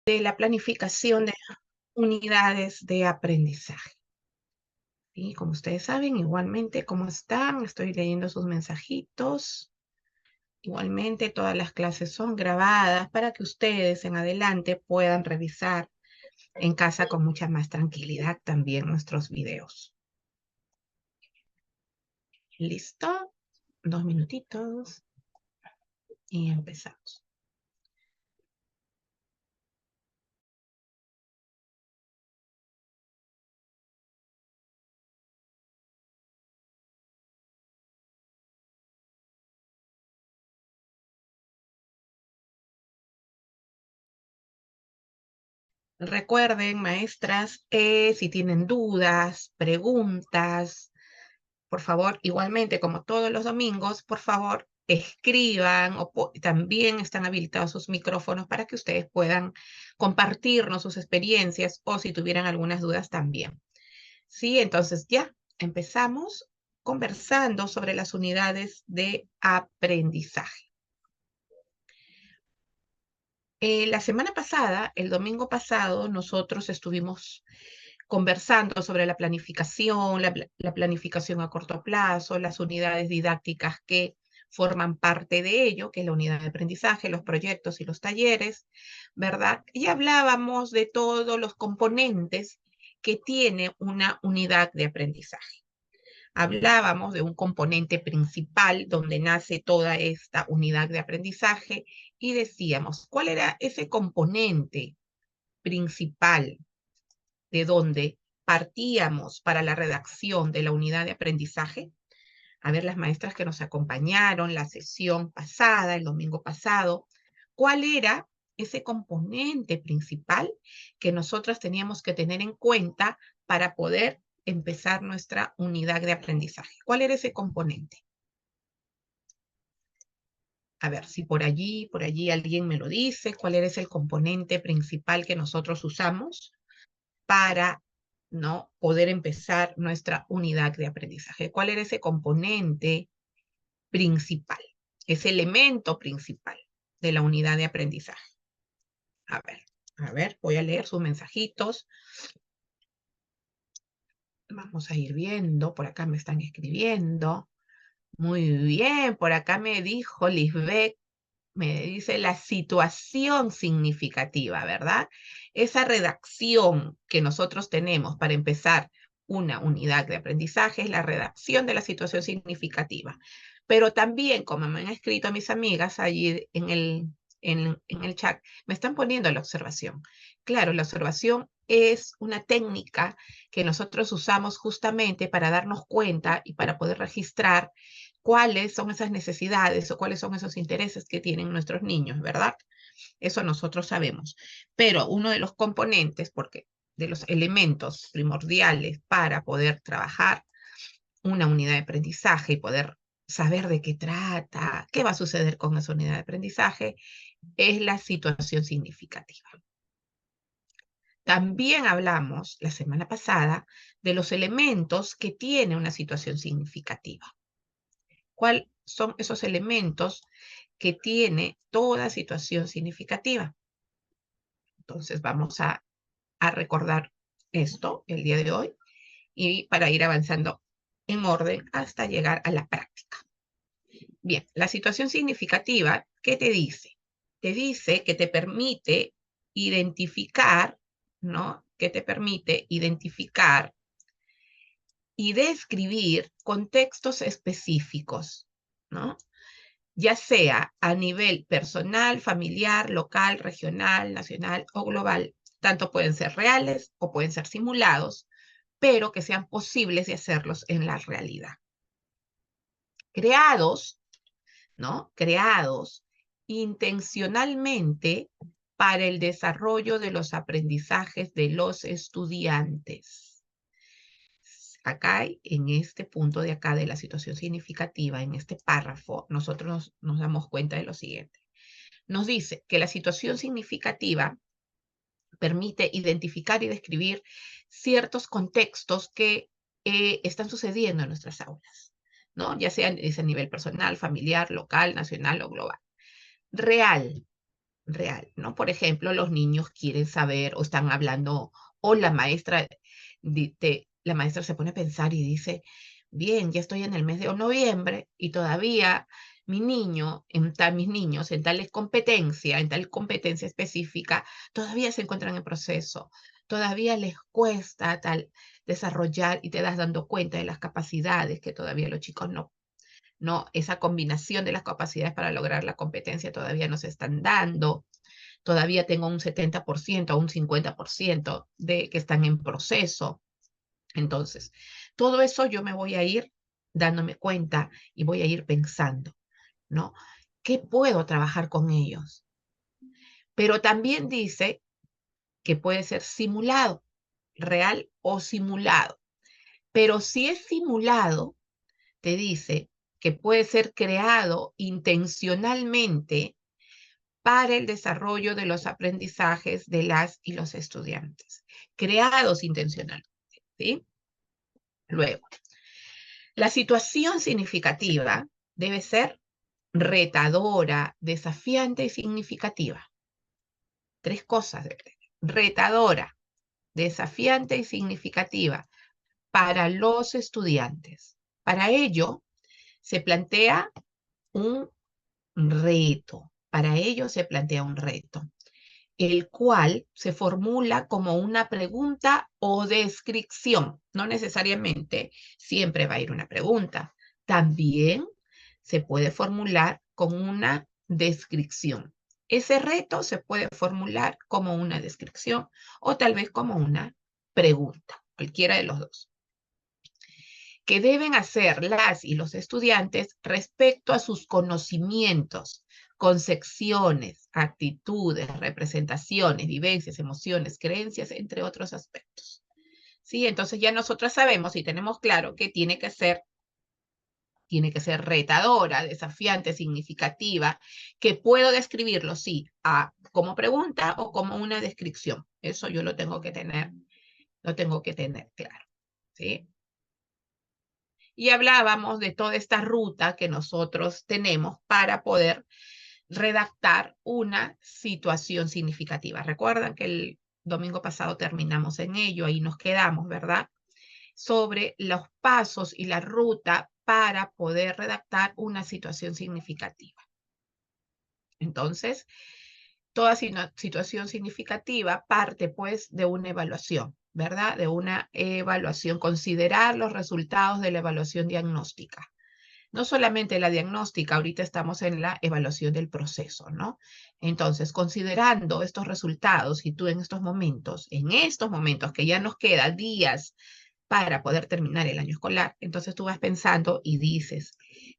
de la planificación de unidades de aprendizaje. Y como ustedes saben, igualmente, ¿cómo están? Estoy leyendo sus mensajitos. Igualmente, todas las clases son grabadas para que ustedes en adelante puedan revisar en casa con mucha más tranquilidad también nuestros videos. ¿Listo? 2 minutitos y empezamos. Recuerden, maestras, si tienen dudas, preguntas, por favor, igualmente, como todos los domingos, por favor, escriban o también están habilitados sus micrófonos para que ustedes puedan compartirnos sus experiencias o si tuvieran algunas dudas también. Sí, entonces ya empezamos conversando sobre las unidades de aprendizaje. La semana pasada, el domingo pasado, nosotros estuvimos conversando sobre la planificación, la planificación a corto plazo, las unidades didácticas que forman parte de ello, que es la unidad de aprendizaje, los proyectos y los talleres, ¿verdad? Y hablábamos de todos los componentes que tiene una unidad de aprendizaje. Hablábamos de un componente principal donde nace toda esta unidad de aprendizaje y decíamos, ¿cuál era ese componente principal de donde partíamos para la redacción de la unidad de aprendizaje? A ver, las maestras que nos acompañaron la sesión pasada, el domingo pasado, ¿cuál era ese componente principal que nosotros teníamos que tener en cuenta para poder empezar nuestra unidad de aprendizaje? ¿Cuál era ese componente? A ver, si por allí alguien me lo dice, ¿cuál era ese componente principal que nosotros usamos para ¿no? poder empezar nuestra unidad de aprendizaje? ¿Cuál era ese componente principal, ese elemento principal de la unidad de aprendizaje? A ver, voy a leer sus mensajitos. Vamos a ir viendo, por acá me están escribiendo. Muy bien, por acá me dijo Lisbeth, me dice la situación significativa, ¿verdad? Esa redacción que nosotros tenemos para empezar una unidad de aprendizaje es la redacción de la situación significativa. Pero también, como me han escrito mis amigas allí en el chat, me están poniendo la observación. Claro, la observación es una técnica que nosotros usamos justamente para darnos cuenta y para poder registrar cuáles son esas necesidades o cuáles son esos intereses que tienen nuestros niños, ¿verdad? Eso nosotros sabemos. Pero uno de los componentes, porque de los elementos primordiales para poder trabajar una unidad de aprendizaje y poder saber de qué trata, qué va a suceder con esa unidad de aprendizaje, es la situación significativa. También hablamos la semana pasada de los elementos que tiene una situación significativa. ¿Cuáles son esos elementos que tiene toda situación significativa? Entonces vamos a recordar esto el día de hoy y para ir avanzando en orden hasta llegar a la práctica. Bien, la situación significativa, ¿qué te dice? Te dice que te permite identificar, ¿no? Que te permite identificar y describir contextos específicos, ¿no? Ya sea a nivel personal, familiar, local, regional, nacional o global. Tanto pueden ser reales o pueden ser simulados, pero que sean posibles de hacerlos en la realidad. Creados, ¿no? Creados intencionalmente para el desarrollo de los aprendizajes de los estudiantes. Acá, en este punto de acá de la situación significativa, en este párrafo, nosotros nos damos cuenta de lo siguiente. Nos dice que la situación significativa permite identificar y describir ciertos contextos que están sucediendo en nuestras aulas, ¿no? Ya sea a nivel personal, familiar, local, nacional o global. Real. real, ¿no? Por ejemplo, los niños quieren saber o están hablando, o la maestra, la maestra se pone a pensar y dice, bien, ya estoy en el mes de noviembre y todavía mis niños en en tal competencia específica, todavía se encuentran en proceso, todavía les cuesta tal desarrollar y te das dando cuenta de las capacidades que todavía los chicos no, esa combinación de las capacidades para lograr la competencia todavía no se están dando. Todavía tengo un 70% o un 50% de que están en proceso. Entonces, todo eso yo me voy a ir dándome cuenta y voy a ir pensando, ¿no? ¿Qué puedo trabajar con ellos? Pero también dice que puede ser simulado, real o simulado. Pero si es simulado, te dice que puede ser creado intencionalmente para el desarrollo de los aprendizajes de las y los estudiantes, creados intencionalmente, ¿sí? Luego, la situación significativa debe ser retadora, desafiante y significativa. Tres cosas debe tener. Retadora, desafiante y significativa para los estudiantes. Para ello, se plantea un reto. Para ello se plantea un reto, el cual se formula como una pregunta o descripción. No necesariamente siempre va a ir una pregunta. También se puede formular con una descripción. Ese reto se puede formular como una descripción o tal vez como una pregunta, cualquiera de los dos, que deben hacer las y los estudiantes respecto a sus conocimientos, concepciones, actitudes, representaciones, vivencias, emociones, creencias, entre otros aspectos. ¿Sí? Entonces ya nosotros sabemos y tenemos claro que tiene que ser retadora, desafiante, significativa, que puedo describirlo, sí, como pregunta o como una descripción. Eso yo lo tengo que tener claro, ¿sí? Y hablábamos de toda esta ruta que nosotros tenemos para poder redactar una situación significativa. Recuerdan que el domingo pasado terminamos en ello, ahí nos quedamos, ¿verdad? Sobre los pasos y la ruta para poder redactar una situación significativa. Entonces, toda situación significativa parte pues de una evaluación, ¿verdad? De una evaluación, considerar los resultados de la evaluación diagnóstica. No solamente la diagnóstica, ahorita estamos en la evaluación del proceso, ¿no? Entonces, considerando estos resultados y tú en estos momentos que ya nos quedan días para poder terminar el año escolar, entonces tú vas pensando y dices,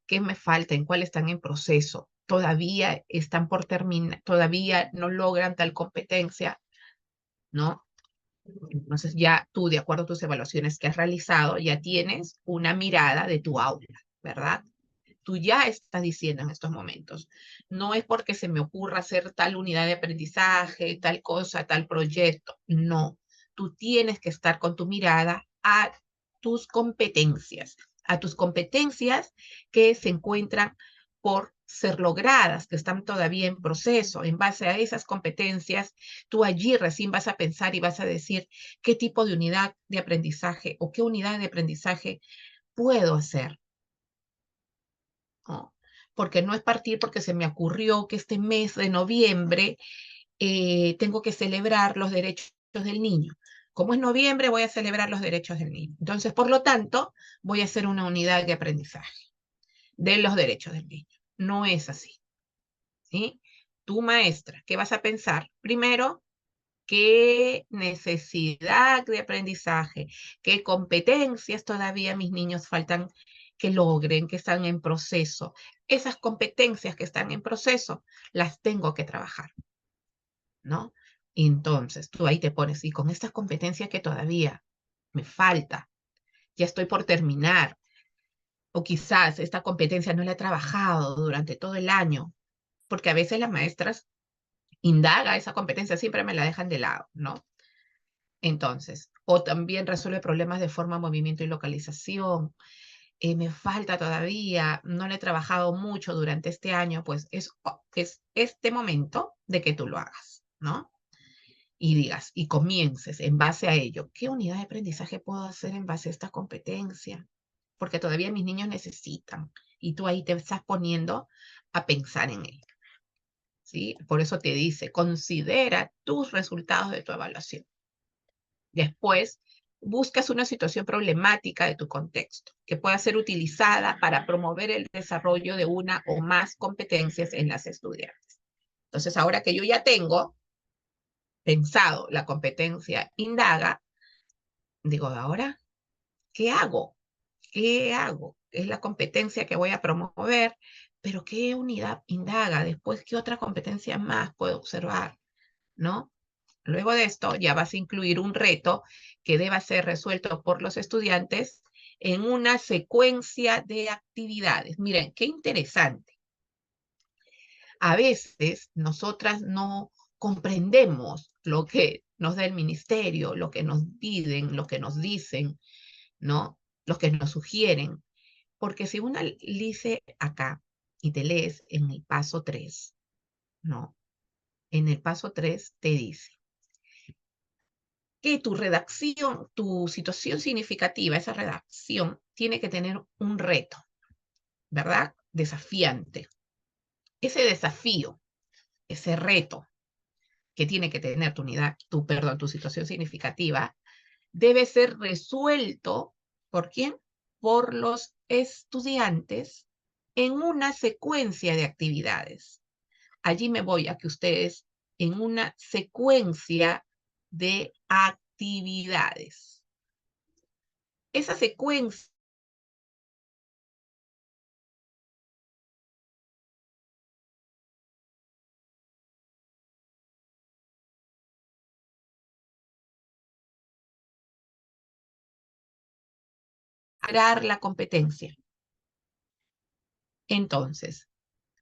¿qué me falta? ¿En cuál están en proceso? ¿Todavía están por terminar? ¿Todavía no logran tal competencia? ¿No? Entonces ya tú, de acuerdo a tus evaluaciones que has realizado, ya tienes una mirada de tu aula, ¿verdad? Tú ya estás diciendo en estos momentos, no es porque se me ocurra hacer tal unidad de aprendizaje, tal cosa, tal proyecto, no. Tú tienes que estar con tu mirada tus competencias, a tus competencias que se encuentran por ser logradas, que están todavía en proceso. En base a esas competencias, tú allí recién vas a pensar y vas a decir qué tipo de unidad de aprendizaje o qué unidad de aprendizaje puedo hacer, ¿no? Porque no es partir porque se me ocurrió que este mes de noviembre tengo que celebrar los derechos del niño. Como es noviembre, voy a celebrar los derechos del niño. Entonces, por lo tanto, voy a hacer una unidad de aprendizaje de los derechos del niño. No es así, ¿sí? Tu maestra, ¿qué vas a pensar? Primero, ¿qué necesidad de aprendizaje, qué competencias todavía mis niños faltan que logren, que están en proceso? Esas competencias que están en proceso las tengo que trabajar, ¿no? Entonces, tú ahí te pones, y con estas competencias que todavía me falta, ya estoy por terminar, o quizás esta competencia no la he trabajado durante todo el año, porque a veces las maestras indaga esa competencia, siempre me la dejan de lado, ¿no? Entonces, o también resuelve problemas de forma, movimiento y localización. me falta todavía, no lo he trabajado mucho durante este año, pues es este momento de que tú lo hagas, ¿no? Y digas, y comiences en base a ello, ¿qué unidad de aprendizaje puedo hacer en base a esta competencia? Porque todavía mis niños necesitan, y tú ahí te estás poniendo a pensar en ello, ¿sí? Por eso te dice, considera tus resultados de tu evaluación. Después, buscas una situación problemática de tu contexto que pueda ser utilizada para promover el desarrollo de una o más competencias en las estudiantes. Entonces, ahora que yo ya tengo pensado la competencia indaga, digo, ahora, ¿qué hago? ¿Qué hago? Es la competencia que voy a promover, pero ¿qué unidad indaga? Después, ¿qué otra competencia más puedo observar? ¿No? Luego de esto, ya vas a incluir un reto que deba ser resuelto por los estudiantes en una secuencia de actividades. Miren, qué interesante. A veces nosotras no comprendemos lo que nos da el ministerio, lo que nos piden, lo que nos dicen, ¿no? Lo que nos sugieren. Porque si uno dice acá y te lees en el paso 3, ¿no? En el paso 3 te dice que tu redacción, tu situación significativa, esa redacción, tiene que tener un reto, ¿verdad? Desafiante. Ese desafío, ese reto que tiene que tener tu unidad, tu situación significativa, debe ser resuelto, ¿por quién? Por los estudiantes en una secuencia de actividades. Allí me voy a que ustedes en una secuencia de actividades. Esa secuencia lograr la competencia. Entonces,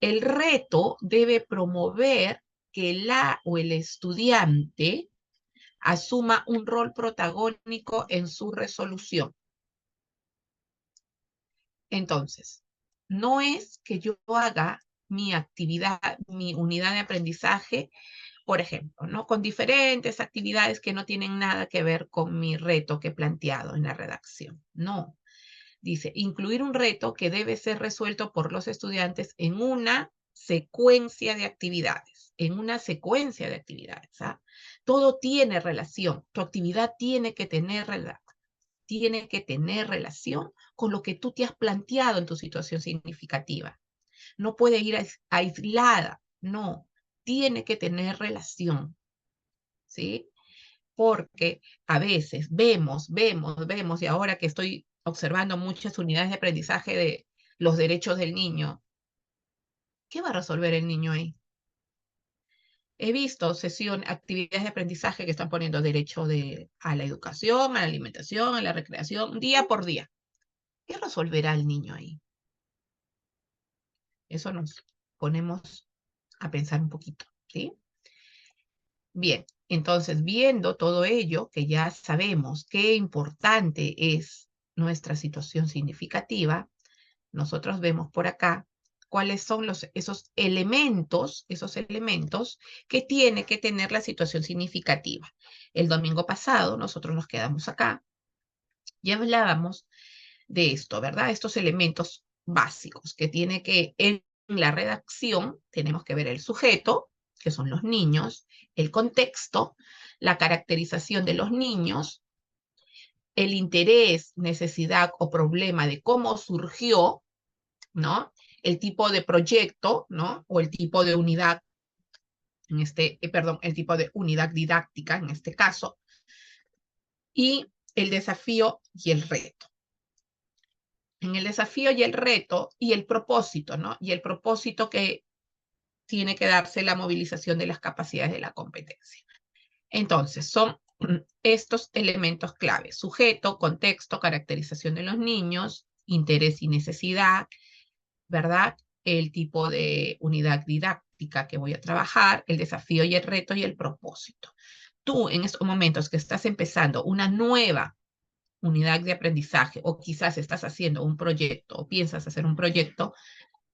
el reto debe promover que la o el estudiante asuma un rol protagónico en su resolución. Entonces, no es que yo haga mi actividad, mi unidad de aprendizaje, por ejemplo, ¿no? Con diferentes actividades que no tienen nada que ver con mi reto que he planteado en la redacción. No. Dice, incluir un reto que debe ser resuelto por los estudiantes en una secuencia de actividades, en una secuencia de actividades. ¿Ah? Todo tiene relación, tu actividad tiene que tener relación con lo que tú te has planteado en tu situación significativa. No puede ir aislada, no, tiene que tener relación, ¿sí? Porque a veces vemos, y ahora que estoy observando muchas unidades de aprendizaje de los derechos del niño, ¿qué va a resolver el niño ahí? He visto actividades de aprendizaje que están poniendo derecho a la educación, a la alimentación, a la recreación, día por día. ¿Qué resolverá el niño ahí? Eso nos ponemos a pensar un poquito, ¿sí? Bien, entonces viendo todo ello, que ya sabemos qué importante es nuestra situación significativa, nosotros vemos por acá cuáles son esos elementos que tiene que tener la situación significativa. El domingo pasado nosotros nos quedamos acá y hablábamos de esto, ¿verdad? Estos elementos básicos que tiene que en la redacción tenemos que ver el sujeto, que son los niños, el contexto, la caracterización de los niños, el interés, necesidad o problema de cómo surgió, ¿no? El tipo de proyecto, ¿no? O el tipo de unidad, el tipo de unidad didáctica en este caso, y el desafío y el reto. En el desafío y el reto y el propósito, ¿no? Y el propósito que tiene que darse la movilización de las capacidades de la competencia. Entonces, son estos elementos clave: sujeto, contexto, caracterización de los niños, interés y necesidad, ¿verdad? El tipo de unidad didáctica que voy a trabajar, el desafío y el reto y el propósito. Tú, en estos momentos que estás empezando una nueva unidad de aprendizaje, o quizás estás haciendo un proyecto, o piensas hacer un proyecto,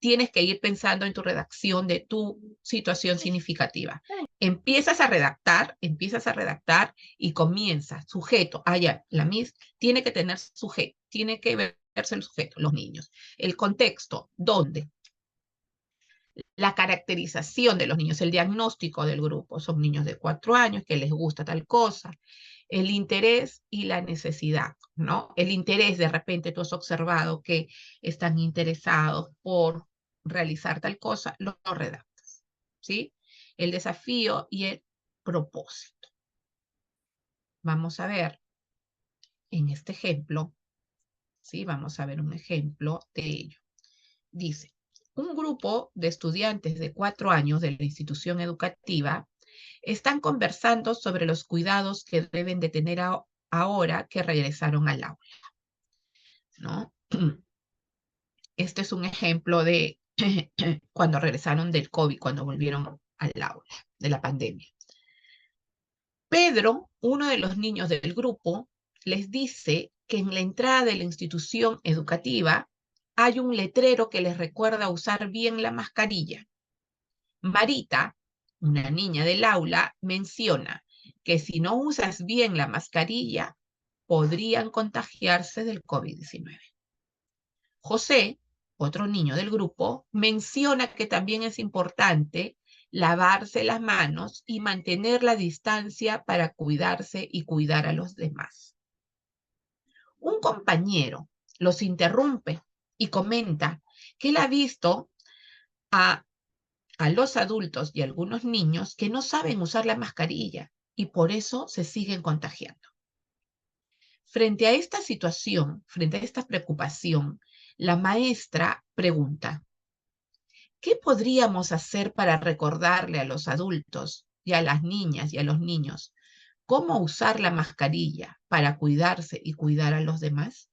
tienes que ir pensando en tu redacción de tu situación significativa. Empiezas a redactar y comienza, sujeto, ya, la MIS tiene que tener sujeto, tiene que verse el sujeto, los niños. El contexto, ¿dónde? La caracterización de los niños, el diagnóstico del grupo, son niños de 4 años que les gusta tal cosa, el interés y la necesidad, ¿no? El interés, de repente tú has observado que están interesados por realizar tal cosa, lo redactas, ¿sí? El desafío y el propósito. Vamos a ver en este ejemplo, ¿sí? Vamos a ver un ejemplo de ello. Dice, un grupo de estudiantes de 4 años de la institución educativa están conversando sobre los cuidados que deben de tener ahora que regresaron al aula, ¿no? Este es un ejemplo de cuando regresaron del COVID, cuando volvieron al aula, de la pandemia. Pedro, uno de los niños del grupo, les dice que en la entrada de la institución educativa hay un letrero que les recuerda usar bien la mascarilla. Marita, una niña del aula, menciona que si no usas bien la mascarilla, podrían contagiarse del COVID-19. José, otro niño del grupo, menciona que también es importante lavarse las manos y mantener la distancia para cuidarse y cuidar a los demás. Un compañero los interrumpe y comenta que él ha visto a los adultos y algunos niños que no saben usar la mascarilla y por eso se siguen contagiando. Frente a esta situación, frente a esta preocupación, la maestra pregunta, ¿qué podríamos hacer para recordarle a los adultos y a las niñas y a los niños cómo usar la mascarilla para cuidarse y cuidar a los demás?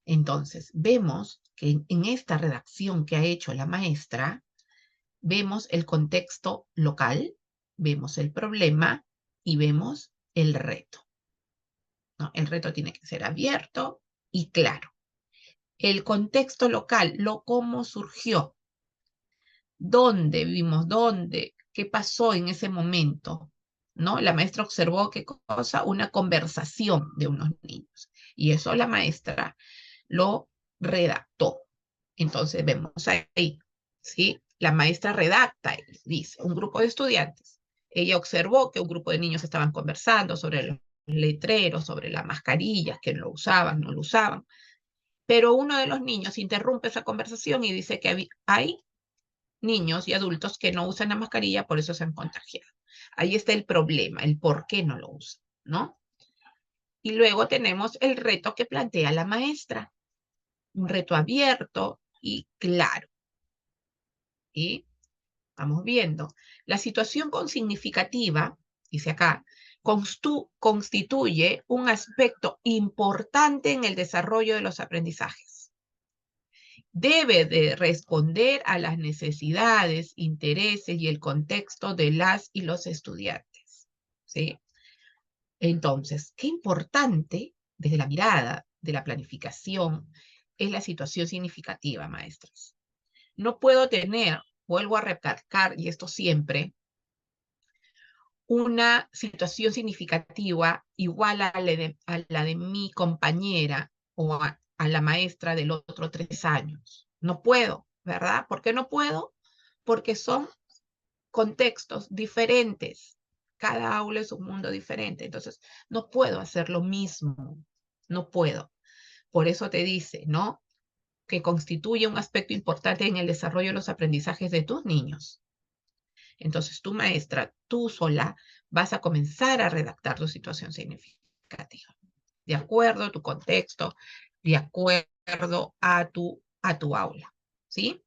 Entonces, vemos que en esta redacción que ha hecho la maestra, vemos el contexto local, vemos el problema y vemos el reto, ¿no? El reto tiene que ser abierto y claro. El contexto local, cómo surgió, dónde vimos, qué pasó en ese momento, ¿no? La maestra observó qué cosa, una conversación de unos niños. Y eso la maestra lo redactó. Entonces vemos ahí, ¿sí? La maestra redacta, dice, un grupo de estudiantes. Ella observó que un grupo de niños estaban conversando sobre los letreros, sobre las mascarillas, que lo usaban, no lo usaban. Pero uno de los niños interrumpe esa conversación y dice que hay niños y adultos que no usan la mascarilla, por eso se han contagiado. Ahí está el problema, el por qué no lo usan, ¿no? Y luego tenemos el reto que plantea la maestra, un reto abierto y claro. Y vamos viendo, la situación con significativa, dice acá, constituye un aspecto importante en el desarrollo de los aprendizajes. Debe de responder a las necesidades, intereses y el contexto de las y los estudiantes, ¿sí? Entonces, qué importante desde la mirada de la planificación es la situación significativa, maestros. No puedo tener, vuelvo a recalcar, y esto siempre, una situación significativa igual a la de mi compañera o a la maestra del otro 3 años. No puedo, ¿verdad? ¿Por qué no puedo? Porque son contextos diferentes. Cada aula es un mundo diferente. Entonces, no puedo hacer lo mismo. No puedo. Por eso te dice, ¿no? Que constituye un aspecto importante en el desarrollo de los aprendizajes de tus niños. Entonces, tu maestra, tú sola, vas a comenzar a redactar tu situación significativa, de acuerdo a tu contexto, de acuerdo a tu aula, ¿sí?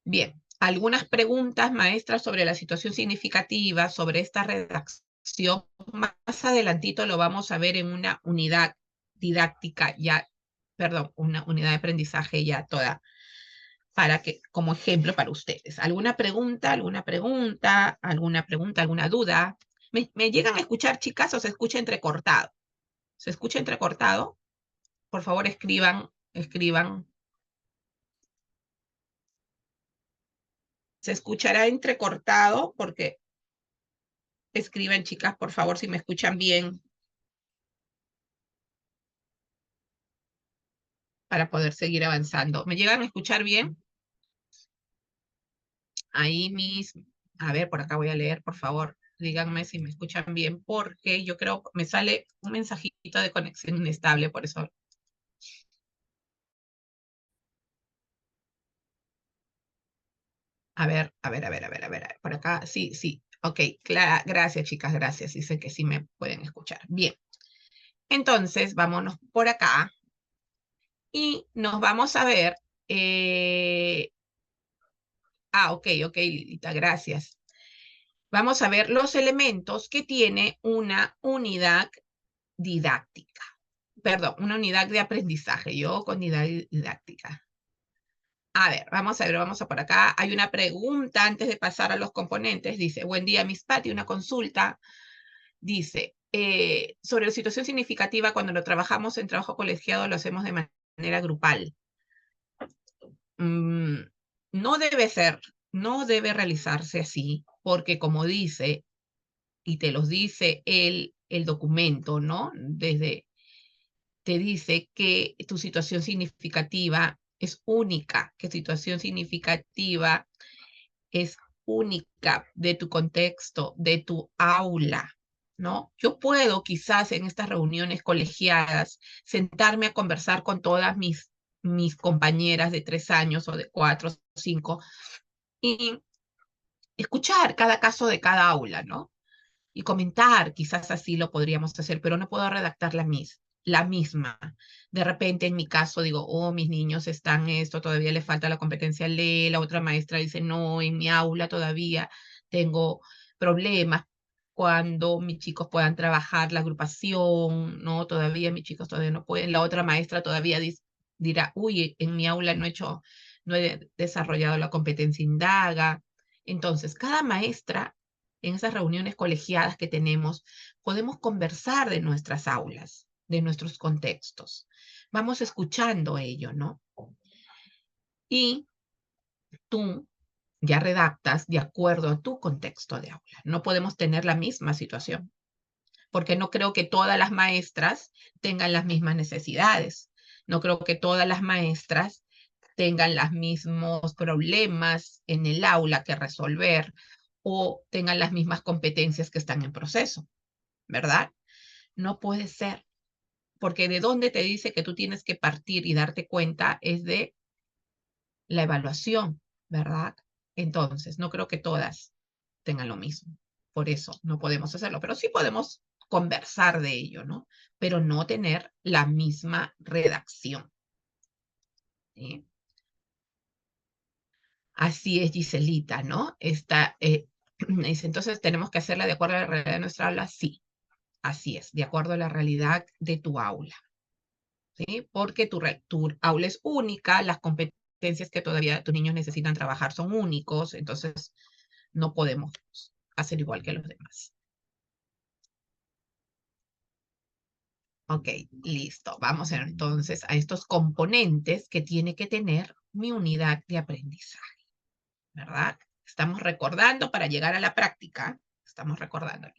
Bien, algunas preguntas, maestra, sobre la situación significativa, sobre esta redacción. Más adelantito lo vamos a ver en una unidad didáctica ya, perdón, una unidad de aprendizaje ya toda para que, como ejemplo para ustedes. ¿Alguna pregunta, alguna duda? ¿Me llegan a escuchar, chicas, o se escucha entrecortado? ¿Se escucha entrecortado? Por favor, escriban. Se escuchará entrecortado porque escriban, chicas, por favor, si me escuchan bien, para poder seguir avanzando. ¿Me llegan a escuchar bien? Ahí a ver, por acá voy a leer, por favor. Díganme si me escuchan bien, porque yo creo que me sale un mensajito de conexión inestable, por eso. A ver. Por acá, sí, sí. Ok, gracias, chicas, gracias. Dice que sí me pueden escuchar. Bien. Entonces, vámonos por acá y nos vamos a ver. eh, ok, Lilita, gracias. Vamos a ver los elementos que tiene una unidad didáctica. Perdón, una unidad de aprendizaje. Yo con unidad didáctica. A ver, vamos a por acá. Hay una pregunta antes de pasar a los componentes. Dice, buen día, Miss Patty, una consulta. Dice, sobre la situación significativa, cuando lo trabajamos en trabajo colegiado, lo hacemos de manera grupal. Mm, no debe ser, no debe realizarse así, porque como dice, y te los dice el documento, ¿no? Te dice que tu situación significativa es única, que situación significativa es única de tu contexto, de tu aula, ¿no? Yo puedo quizás en estas reuniones colegiadas sentarme a conversar con todas mis compañeras de 3 años o de 4 o 5 y escuchar cada caso de cada aula, ¿no? Y comentar, quizás así lo podríamos hacer, pero no puedo redactar la misma. De repente, en mi caso, digo, oh, mis niños están esto, todavía les falta la competencia lee, la otra maestra dice, no, en mi aula todavía tengo problemas cuando mis chicos puedan trabajar la agrupación, no, todavía mis chicos todavía no pueden, la otra maestra todavía dirá, uy, en mi aula no he desarrollado la competencia indaga. Entonces, cada maestra en esas reuniones colegiadas que tenemos, podemos conversar de nuestras aulas, de nuestros contextos. Vamos escuchando ello, ¿no? Y tú ya redactas de acuerdo a tu contexto de aula. No podemos tener la misma situación, porque no creo que todas las maestras tengan las mismas necesidades. No creo que todas las maestras tengan los mismos problemas en el aula que resolver o tengan las mismas competencias que están en proceso, ¿verdad? No puede ser, porque de dónde te dice que tú tienes que partir y darte cuenta es de la evaluación, ¿verdad? Entonces, no creo que todas tengan lo mismo. Por eso no podemos hacerlo, pero sí podemos conversar de ello, ¿no? Pero no tener la misma redacción. ¿Sí? Así es, Giselita, ¿no? Dice, entonces tenemos que hacerla de acuerdo a la realidad de nuestra aula. Sí, así es, de acuerdo a la realidad de tu aula. ¿Sí? Porque tu aula es única, las competencias que todavía tus niños necesitan trabajar son únicos, entonces no podemos hacer igual que los demás. Ok, listo. Vamos entonces a estos componentes que tiene que tener mi unidad de aprendizaje, ¿verdad? Estamos recordando para llegar a la práctica, estamos recordando.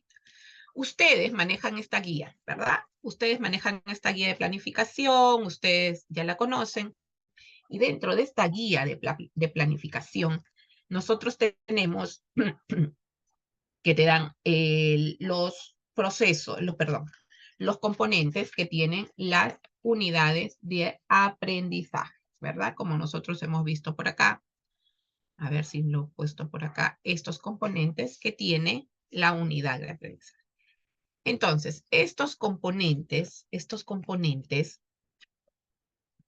Ustedes manejan esta guía, ¿verdad? Ustedes manejan esta guía de planificación, ustedes ya la conocen. Y dentro de esta guía de planificación, nosotros tenemos que te dan los procesos, los componentes que tienen las unidades de aprendizaje, ¿verdad? Como nosotros hemos visto por acá. A ver si lo he puesto por acá. Estos componentes que tiene la unidad de aprendizaje. Entonces, estos componentes,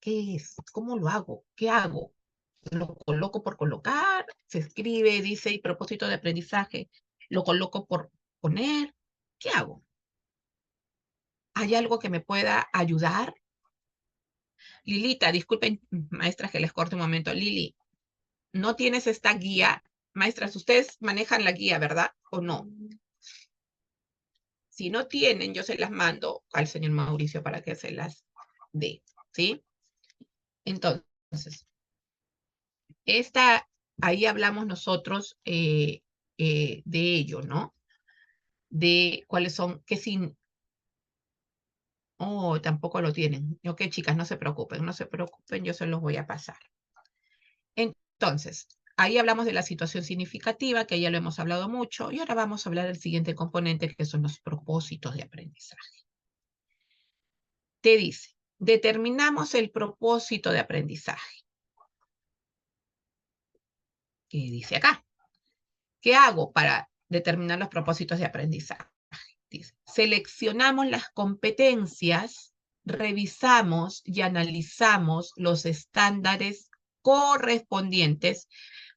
¿qué es? ¿Cómo lo hago? ¿Qué hago? Lo coloco por colocar, se escribe, dice, y propósito de aprendizaje, lo coloco por poner. ¿Qué hago? ¿Hay algo que me pueda ayudar? Lilita, disculpen, maestras, que les corte un momento. Lili, ¿no tienes esta guía? Maestras, ustedes manejan la guía, ¿verdad? ¿O no? Si no tienen, yo se las mando al señor Mauricio para que se las dé, ¿sí? Entonces, ahí hablamos nosotros de ello, ¿no? De cuáles son, qué sin... Oh, tampoco lo tienen. Ok, chicas, no se preocupen, no se preocupen, yo se los voy a pasar. Entonces, ahí hablamos de la situación significativa, que ya lo hemos hablado mucho, y ahora vamos a hablar del siguiente componente, que son los propósitos de aprendizaje. Te dice, determinamos el propósito de aprendizaje. ¿Qué dice acá? ¿Qué hago para determinar los propósitos de aprendizaje? Dice, seleccionamos las competencias, revisamos y analizamos los estándares correspondientes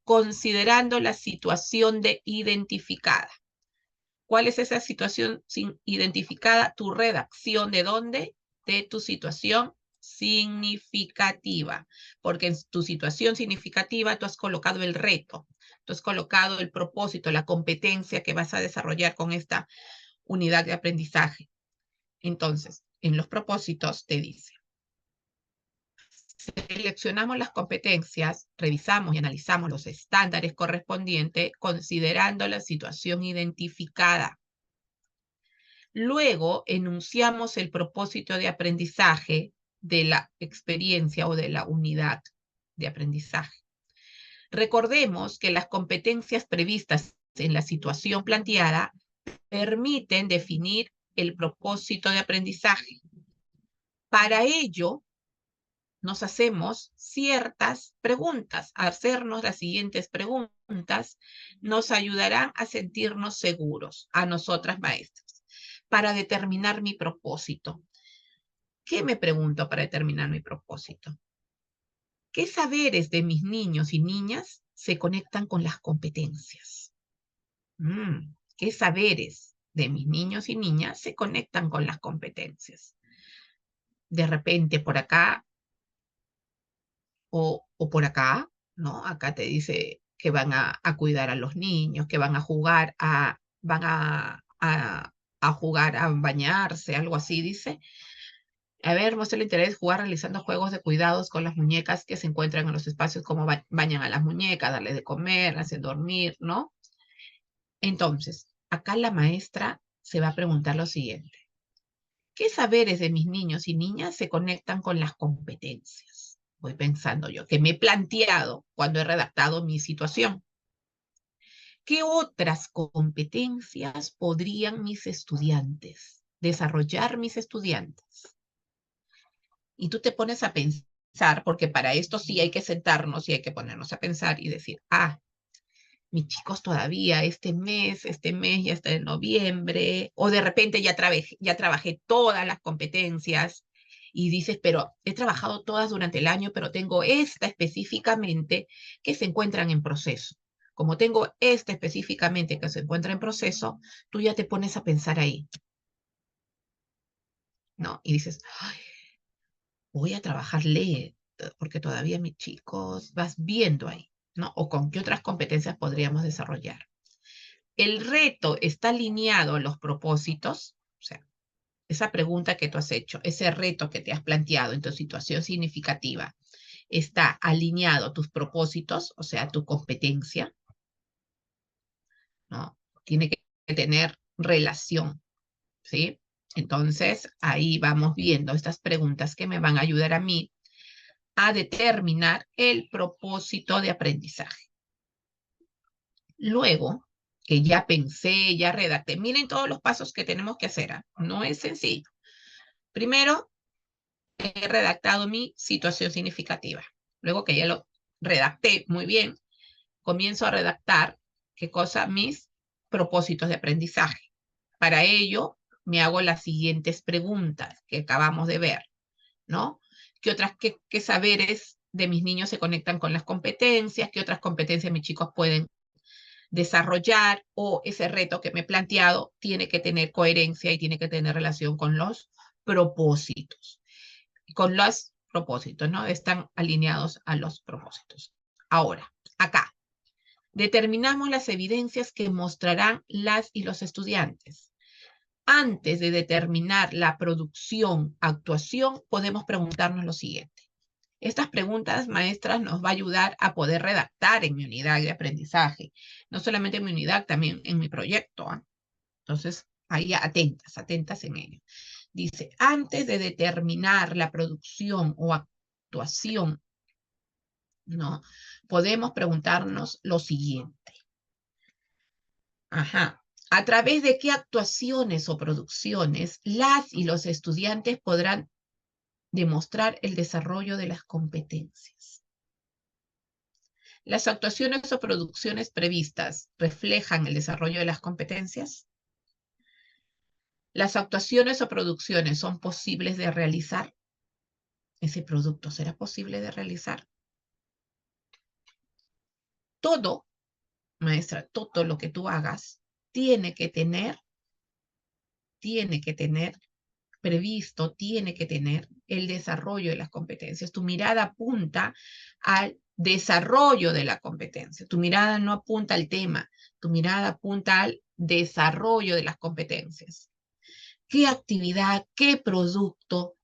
considerando la situación de identificada. ¿Cuál es esa situación identificada? Tu redacción de dónde? De tu situación significativa, porque en tu situación significativa tú has colocado el reto, tú has colocado el propósito, la competencia que vas a desarrollar con esta unidad de aprendizaje. Entonces, en los propósitos te dice, seleccionamos las competencias, revisamos y analizamos los estándares correspondientes considerando la situación identificada. Luego enunciamos el propósito de aprendizaje de la experiencia o de la unidad de aprendizaje. Recordemos que las competencias previstas en la situación planteada permiten definir el propósito de aprendizaje. Para ello, nos hacemos ciertas preguntas. Hacernos las siguientes preguntas nos ayudarán a sentirnos seguros, a nosotras maestras, para determinar mi propósito. ¿Qué me pregunto para determinar mi propósito? ¿Qué saberes de mis niños y niñas se conectan con las competencias? ¿Qué saberes de mis niños y niñas se conectan con las competencias? De repente por acá o por acá, ¿no? Acá te dice que van a cuidar a los niños, que van a jugar a jugar a bañarse, algo así dice. A ver, muestra el interés de jugar realizando juegos de cuidados con las muñecas que se encuentran en los espacios, como bañan a las muñecas, darles de comer, hacen dormir, ¿no? Entonces, acá la maestra se va a preguntar lo siguiente. ¿Qué saberes de mis niños y niñas se conectan con las competencias? Voy pensando yo, que me he planteado cuando he redactado mi situación. ¿Qué otras competencias podrían mis estudiantes desarrollar mis estudiantes? Y tú te pones a pensar, porque para esto sí hay que sentarnos y hay que ponernos a pensar y decir, mis chicos todavía este mes ya está en noviembre, o de repente ya trabajé todas las competencias y dices, pero he trabajado todas durante el año, pero tengo esta específicamente que se encuentran en proceso. Como tengo esta específicamente que se encuentra en proceso, tú ya te pones a pensar ahí, ¿no? Y dices, ay, voy a trabajarle, porque todavía mis chicos, vas viendo ahí, ¿no? O con qué otras competencias podríamos desarrollar. El reto está alineado a los propósitos, o sea, esa pregunta que tú has hecho, ese reto que te has planteado en tu situación significativa, está alineado a tus propósitos, o sea, a tu competencia, ¿no? Tiene que tener relación, ¿sí? Entonces, ahí vamos viendo estas preguntas que me van a ayudar a mí a determinar el propósito de aprendizaje. Luego, que ya pensé, ya redacté, miren todos los pasos que tenemos que hacer, no es sencillo. Primero, he redactado mi situación significativa. Luego que ya lo redacté muy bien, comienzo a redactar, ¿qué cosa? Mis propósitos de aprendizaje. Para ello, me hago las siguientes preguntas que acabamos de ver, ¿no? ¿Qué saberes de mis niños se conectan con las competencias? ¿Qué otras competencias mis chicos pueden desarrollar? O ese reto que me he planteado tiene que tener coherencia y tiene que tener relación con los propósitos. Con los propósitos, ¿no? Están alineados a los propósitos. Ahora, acá, determinamos las evidencias que mostrarán las y los estudiantes. Antes de determinar la producción, actuación, podemos preguntarnos lo siguiente. Estas preguntas, maestras, nos va a ayudar a poder redactar en mi unidad de aprendizaje. No solamente en mi unidad, también en mi proyecto. Entonces, ahí atentas, atentas en ello. Dice, antes de determinar la producción o actuación, ¿no? Podemos preguntarnos lo siguiente. Ajá. ¿A través de qué actuaciones o producciones las y los estudiantes podrán demostrar el desarrollo de las competencias? ¿Las actuaciones o producciones previstas reflejan el desarrollo de las competencias? ¿Las actuaciones o producciones son posibles de realizar? ¿Ese producto será posible de realizar? Todo, maestra, todo lo que tú hagas tiene que tener previsto, tiene que tener el desarrollo de las competencias. Tu mirada apunta al desarrollo de la competencia. Tu mirada no apunta al tema, tu mirada apunta al desarrollo de las competencias. ¿Qué actividad, qué producto,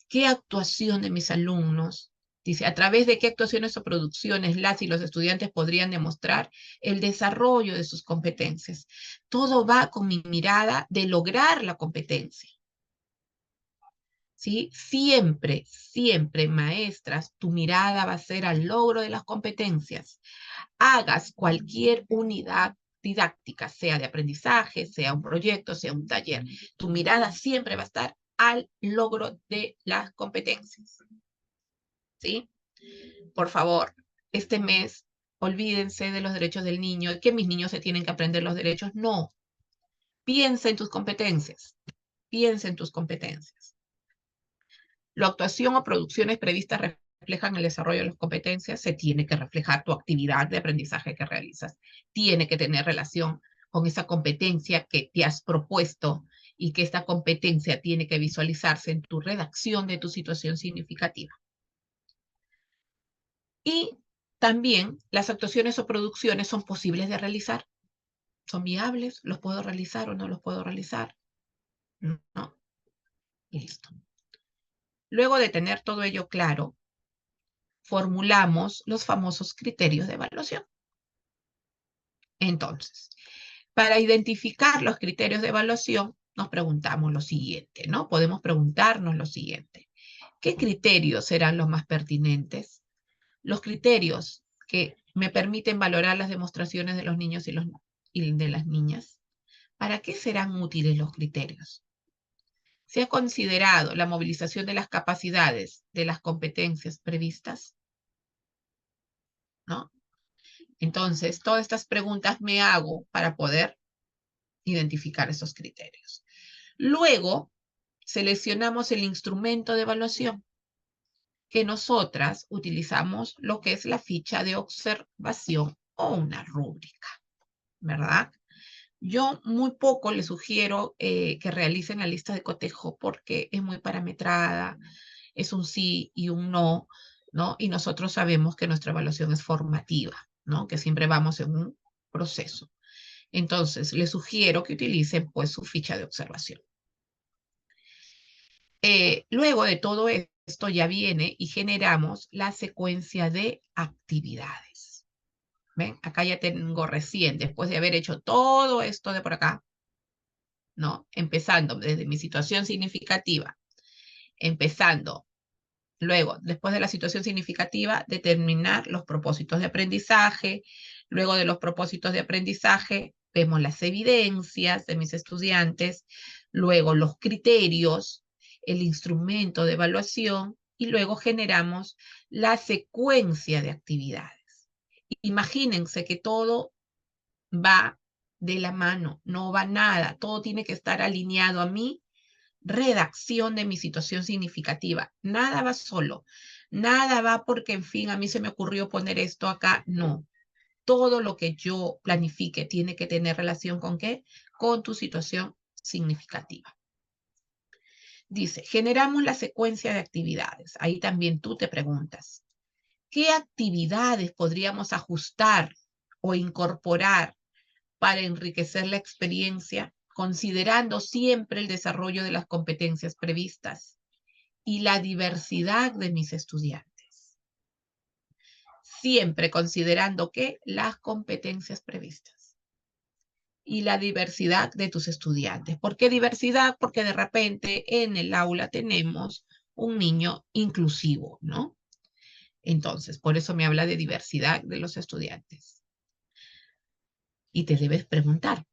qué actuación de mis alumnos? Dice, ¿a través de qué actuaciones o producciones las y los estudiantes podrían demostrar el desarrollo de sus competencias? Todo va con mi mirada de lograr la competencia. ¿Sí? Siempre, siempre, maestras, tu mirada va a ser al logro de las competencias. Hagas cualquier unidad didáctica, sea de aprendizaje, sea un proyecto, sea un taller. Tu mirada siempre va a estar al logro de las competencias. ¿Sí? Por favor, este mes, olvídense de los derechos del niño, que mis niños se tienen que aprender los derechos. No. Piensa en tus competencias. Piensa en tus competencias. La actuación o producciones previstas reflejan el desarrollo de las competencias, se tiene que reflejar tu actividad de aprendizaje que realizas. Tiene que tener relación con esa competencia que te has propuesto y que esta competencia tiene que visualizarse en tu redacción de tu situación significativa. Y también las actuaciones o producciones son posibles de realizar. ¿Son viables? ¿Los puedo realizar o no los puedo realizar? No. Y listo. Luego de tener todo ello claro, formulamos los famosos criterios de evaluación. Entonces, para identificar los criterios de evaluación, nos preguntamos lo siguiente, ¿no? Podemos preguntarnos lo siguiente. ¿Qué criterios serán los más pertinentes? Los criterios que me permiten valorar las demostraciones de los niños y de las niñas. ¿Para qué serán útiles los criterios? ¿Se ha considerado la movilización de las capacidades, de las competencias previstas? ¿No? Entonces, todas estas preguntas me hago para poder identificar esos criterios. Luego, seleccionamos el instrumento de evaluación, que nosotras utilizamos lo que es la ficha de observación o una rúbrica, ¿verdad? Yo muy poco les sugiero que realicen la lista de cotejo porque es muy parametrada, es un sí y un no, ¿no? Y nosotros sabemos que nuestra evaluación es formativa, ¿no? Que siempre vamos en un proceso. Entonces, les sugiero que utilicen pues su ficha de observación. Luego de todo esto ya viene y generamos la secuencia de actividades. ¿Ven? Acá ya tengo recién, después de haber hecho todo esto de por acá, ¿no? Empezando desde mi situación significativa, empezando luego, después de la situación significativa, determinar los propósitos de aprendizaje. Luego de los propósitos de aprendizaje, vemos las evidencias de mis estudiantes, luego los criterios, el instrumento de evaluación y luego generamos la secuencia de actividades. Imagínense que todo va de la mano, no va nada, todo tiene que estar alineado a mí. Redacción de mi situación significativa. Nada va solo. Nada va porque, en fin, a mí se me ocurrió poner esto acá. No. Todo lo que yo planifique tiene que tener relación con ¿qué? Con tu situación significativa. Dice, generamos la secuencia de actividades. Ahí también tú te preguntas, ¿qué actividades podríamos ajustar o incorporar para enriquecer la experiencia considerando siempre el desarrollo de las competencias previstas y la diversidad de mis estudiantes. Siempre considerando que las competencias previstas y la diversidad de tus estudiantes. ¿Por qué diversidad? Porque de repente en el aula tenemos un niño inclusivo, ¿no? Entonces, por eso me habla de diversidad de los estudiantes. Y te debes preguntar,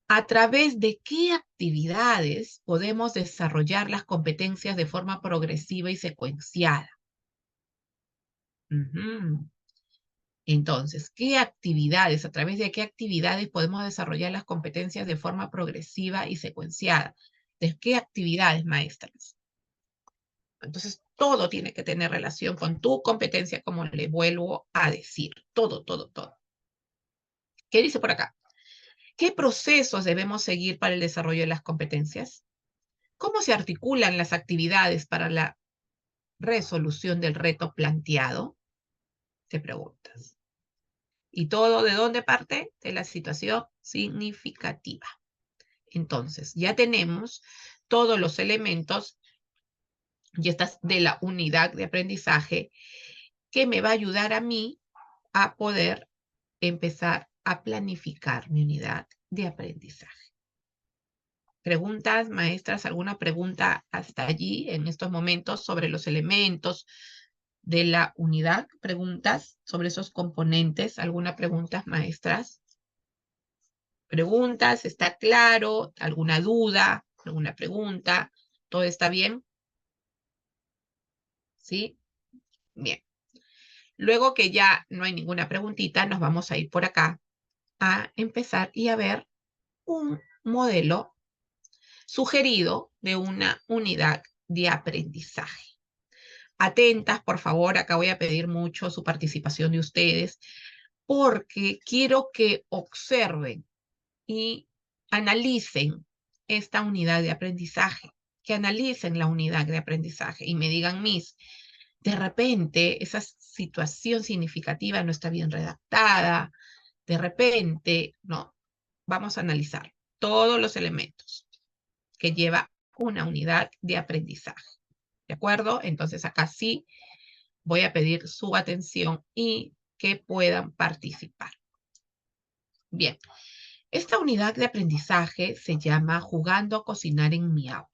¿a través de qué actividades podemos desarrollar las competencias de forma progresiva y secuenciada? Entonces, a través de qué actividades podemos desarrollar las competencias de forma progresiva y secuenciada? ¿De qué actividades, maestras? Entonces, todo tiene que tener relación con tu competencia, como le vuelvo a decir. Todo, todo, todo. ¿Qué dice por acá? ¿Qué procesos debemos seguir para el desarrollo de las competencias? ¿Cómo se articulan las actividades para la resolución del reto planteado? Te preguntas. ¿Y todo de dónde parte? De la situación significativa. Entonces, ya tenemos todos los elementos y estas de la unidad de aprendizaje que me va a ayudar a mí a poder empezar a planificar mi unidad de aprendizaje. ¿Preguntas, maestras? ¿Alguna pregunta hasta allí en estos momentos sobre los elementos de la unidad? ¿Preguntas sobre esos componentes? ¿Alguna pregunta, maestras? ¿Preguntas? ¿Está claro? ¿Alguna duda? ¿Alguna pregunta? ¿Todo está bien? ¿Sí? Bien. Luego que ya no hay ninguna preguntita, nos vamos a ir por acá a empezar y a ver un modelo sugerido de una unidad de aprendizaje. Atentas, por favor, acá voy a pedir mucho su participación de ustedes, porque quiero que observen y analicen esta unidad de aprendizaje, que analicen la unidad de aprendizaje y me digan, Miss, de repente esa situación significativa no está bien redactada, de repente, no, vamos a analizar todos los elementos que lleva una unidad de aprendizaje. ¿De acuerdo? Entonces acá sí voy a pedir su atención y que puedan participar. Bien, esta unidad de aprendizaje se llama Jugando a cocinar en mi aula.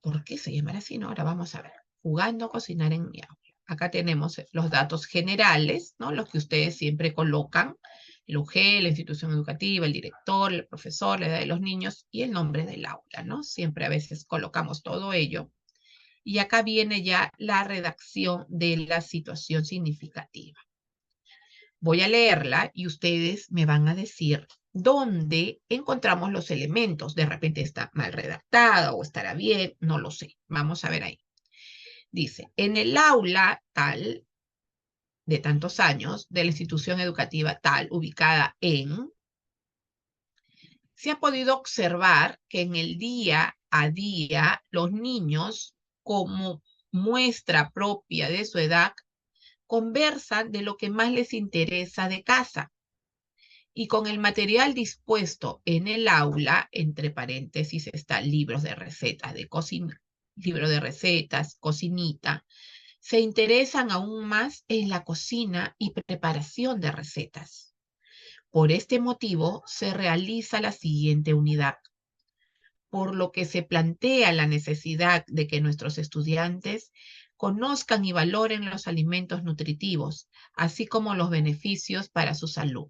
¿Por qué se llamará así? No, ahora vamos a ver. Jugando a cocinar en mi aula. Acá tenemos los datos generales, ¿no? Los que ustedes siempre colocan. El UG, la institución educativa, el director, el profesor, la edad de los niños y el nombre del aula, ¿no? Siempre a veces colocamos todo ello. Y acá viene ya la redacción de la situación significativa. Voy a leerla y ustedes me van a decir dónde encontramos los elementos. De repente está mal redactada o estará bien, no lo sé. Vamos a ver ahí. Dice, en el aula tal, de tantos años, de la institución educativa tal, ubicada en, se ha podido observar que en el día a día los niños, como muestra propia de su edad, conversan de lo que más les interesa de casa. Y con el material dispuesto en el aula, entre paréntesis, están libros de recetas de cocina, libro de recetas, cocinita, se interesan aún más en la cocina y preparación de recetas. Por este motivo, se realiza la siguiente unidad, por lo que se plantea la necesidad de que nuestros estudiantes conozcan y valoren los alimentos nutritivos, así como los beneficios para su salud,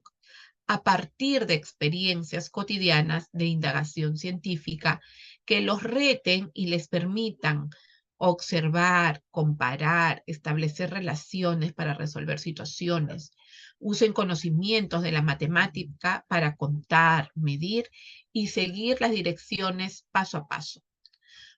a partir de experiencias cotidianas de indagación científica que los reten y les permitan observar, comparar, establecer relaciones para resolver situaciones. Usen conocimientos de la matemática para contar, medir y seguir las direcciones paso a paso.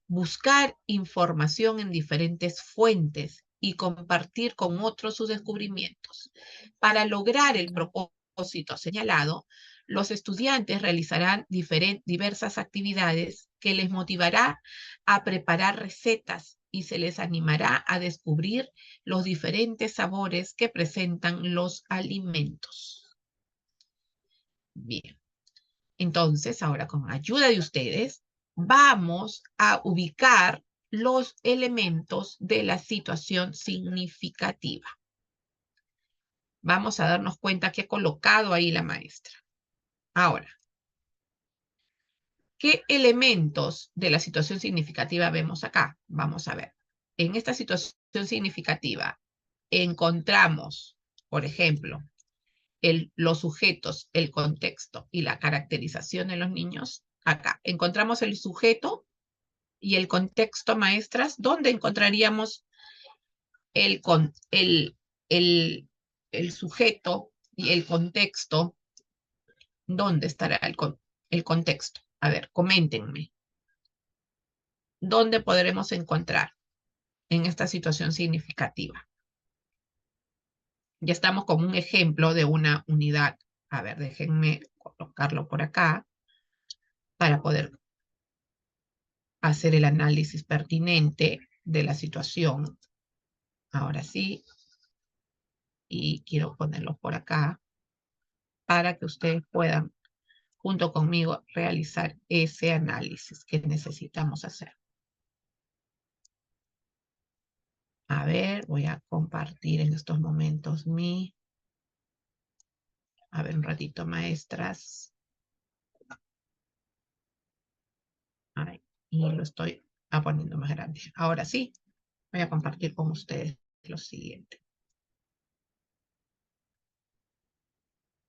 Buscar información en diferentes fuentes y compartir con otros sus descubrimientos. Para lograr el propósito señalado, los estudiantes realizarán diversas actividades que les motivará a preparar recetas y se les animará a descubrir los diferentes sabores que presentan los alimentos. Bien. Entonces, ahora con ayuda de ustedes, vamos a ubicar los elementos de la situación significativa. Vamos a darnos cuenta que ha colocado ahí la maestra. Ahora, ¿qué elementos de la situación significativa vemos acá? Vamos a ver. En esta situación significativa encontramos, por ejemplo, los sujetos, el contexto y la caracterización de los niños. Acá encontramos el sujeto y el contexto, maestras. ¿Dónde encontraríamos el, el, el sujeto y el contexto? ¿Dónde estará el contexto? A ver, coméntenme. ¿Dónde podremos encontrar en esta situación significativa? Ya estamos con un ejemplo de una unidad. A ver, déjenme colocarlo por acá para poder hacer el análisis pertinente de la situación. Ahora sí. Y quiero ponerlo por acá para que ustedes puedan, junto conmigo, realizar ese análisis que necesitamos hacer. A ver, voy a compartir en estos momentos a ver, un ratito, maestras. Ay, y lo estoy poniendo más grande. Ahora sí, voy a compartir con ustedes lo siguiente.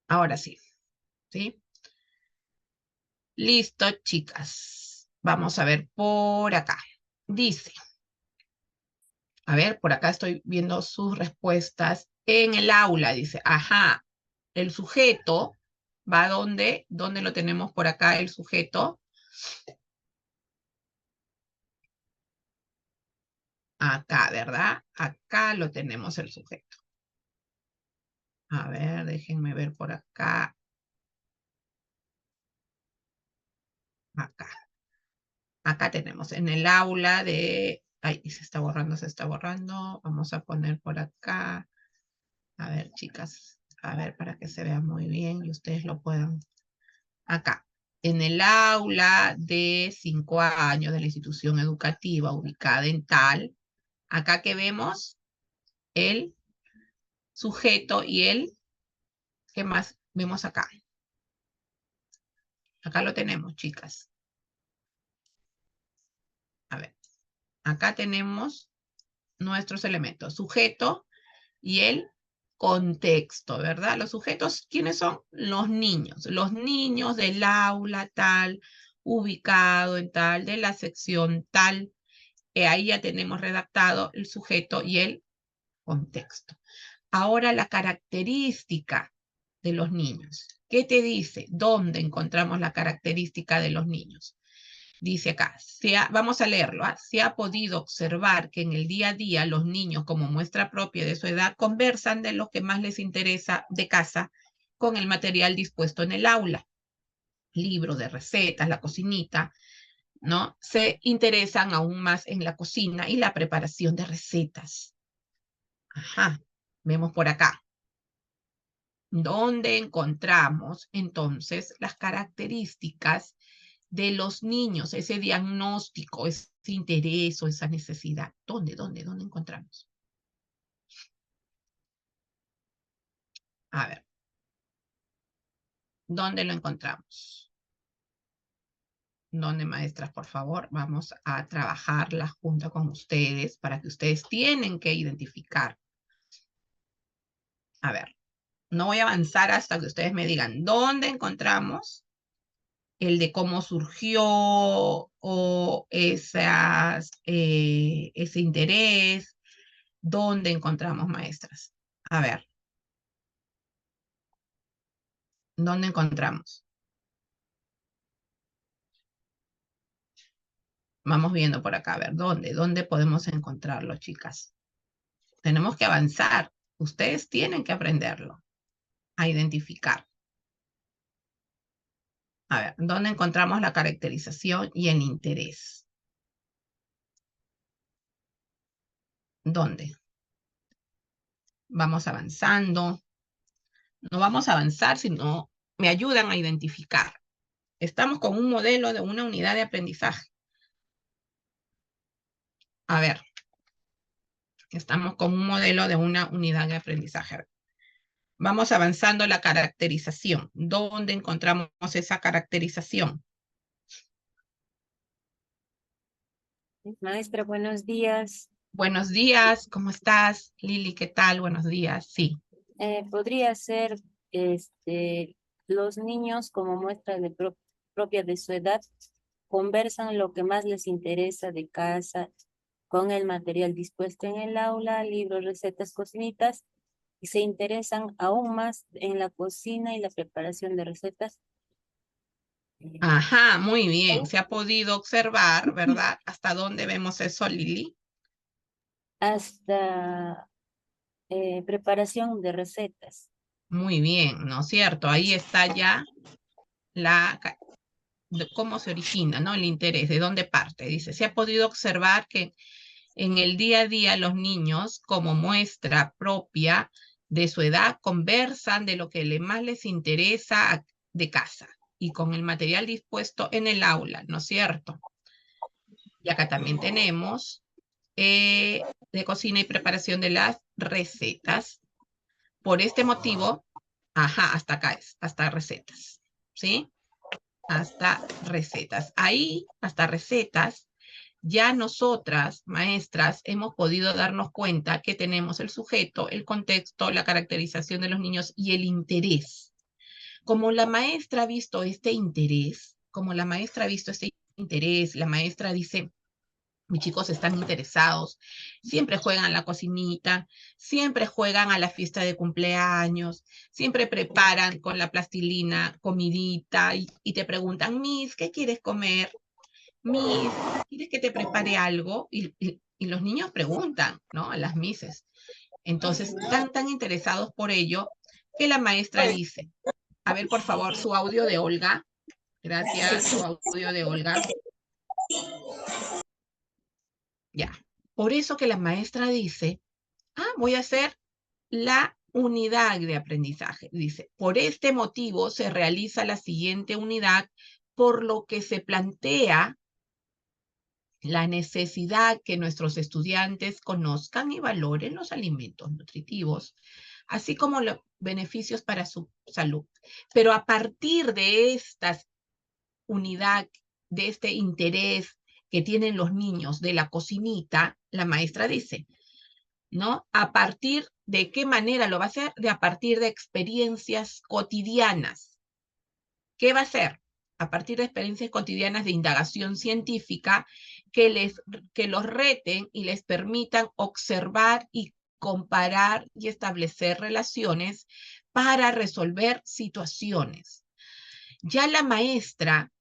Ahora sí, ¿sí? Listo, chicas. Vamos a ver por acá. Dice, a ver, por acá estoy viendo sus respuestas. En el aula, dice, ajá, el sujeto va a dónde, ¿dónde lo tenemos por acá el sujeto? Acá, ¿verdad? Acá lo tenemos el sujeto. A ver, déjenme ver por acá. Acá. Acá tenemos en el aula de... Ay, se está borrando, se está borrando. Vamos a poner por acá. A ver, chicas. A ver, para que se vea muy bien y ustedes lo puedan. Acá. En el aula de 5 años de la institución educativa ubicada en tal. Acá que vemos el sujeto y el... ¿Qué más vemos acá? Acá lo tenemos, chicas. A ver. Acá tenemos nuestros elementos. Sujeto y el contexto, ¿verdad? Los sujetos, ¿quiénes son? Los niños del aula tal, ubicado en tal, de la sección tal. Ahí ya tenemos redactado el sujeto y el contexto. Ahora la característica de los niños. ¿Qué te dice? ¿Dónde encontramos la característica de los niños? Dice acá, vamos a leerlo. Se ha podido observar que en el día a día los niños, como muestra propia de su edad, conversan de lo que más les interesa de casa con el material dispuesto en el aula. Libros de recetas, la cocinita, ¿no? Se interesan aún más en la cocina y la preparación de recetas. Ajá, vemos por acá. ¿Dónde encontramos entonces las características de los niños, ese diagnóstico, ese interés o esa necesidad? ¿Dónde encontramos? A ver, ¿dónde lo encontramos? ¿Dónde, maestras, por favor? Vamos a trabajarla junto con ustedes para que ustedes tienen que identificar. A ver, no voy a avanzar hasta que ustedes me digan dónde encontramos el de cómo surgió o ese interés, dónde encontramos, maestras. A ver, ¿dónde encontramos? Vamos viendo por acá, a ver, ¿dónde podemos encontrarlo, chicas? Tenemos que avanzar. Ustedes tienen que aprenderlo, a identificar. A ver, ¿dónde encontramos la caracterización y el interés? ¿Dónde? Vamos avanzando. No vamos a avanzar si no me ayudan a identificar. Estamos con un modelo de una unidad de aprendizaje. A ver, estamos con un modelo de una unidad de aprendizaje. Vamos avanzando la caracterización. ¿Dónde encontramos esa caracterización? Maestra, buenos días. Buenos días, ¿cómo estás? Lili, ¿qué tal? Buenos días, sí. Podría ser los niños como muestra propia de su edad, conversan lo que más les interesa de casa, con el material dispuesto en el aula, libros, recetas, cocinitas, y se interesan aún más en la cocina y la preparación de recetas. Eh, Ajá, muy bien. Se ha podido observar, ¿verdad? ¿Hasta dónde vemos eso, Lili? Hasta preparación de recetas. Muy bien, ¿no es cierto? Ahí está ya la, de cómo se origina, ¿no? El interés, de dónde parte. Dice, se ha podido observar que en el día a día los niños, como muestra propia de su edad, conversan de lo que más les interesa de casa y con el material dispuesto en el aula, ¿no es cierto? Y acá también tenemos de cocina y preparación de las recetas. Por este motivo, ajá, hasta acá es, hasta recetas, ¿sí? Hasta recetas. Ahí, hasta recetas, ya nosotras, maestras, hemos podido darnos cuenta que tenemos el sujeto, el contexto, la caracterización de los niños y el interés. Como la maestra ha visto este interés, como la maestra ha visto este interés, la maestra dice, mis chicos están interesados, siempre juegan a la cocinita, siempre juegan a la fiesta de cumpleaños, siempre preparan con la plastilina comidita y te preguntan, Miss, ¿qué quieres comer? Miss, ¿quieres que te prepare algo? Y los niños preguntan, ¿no? A las misses. Entonces, tan interesados por ello que la maestra dice, a ver, por favor, su audio de Olga. Gracias, su audio de Olga. Ya. Por eso que la maestra dice, voy a hacer la unidad de aprendizaje. Dice, por este motivo se realiza la siguiente unidad, por lo que se plantea la necesidad que nuestros estudiantes conozcan y valoren los alimentos nutritivos, así como los beneficios para su salud. Pero a partir de esta unidad, de este interés que tienen los niños de la cocinita, la maestra dice, ¿no? ¿A partir de qué manera lo va a hacer? De a partir de experiencias cotidianas. ¿Qué va a hacer? A partir de experiencias cotidianas de indagación científica que los reten y les permitan observar y comparar y establecer relaciones para resolver situaciones. Ya la maestra,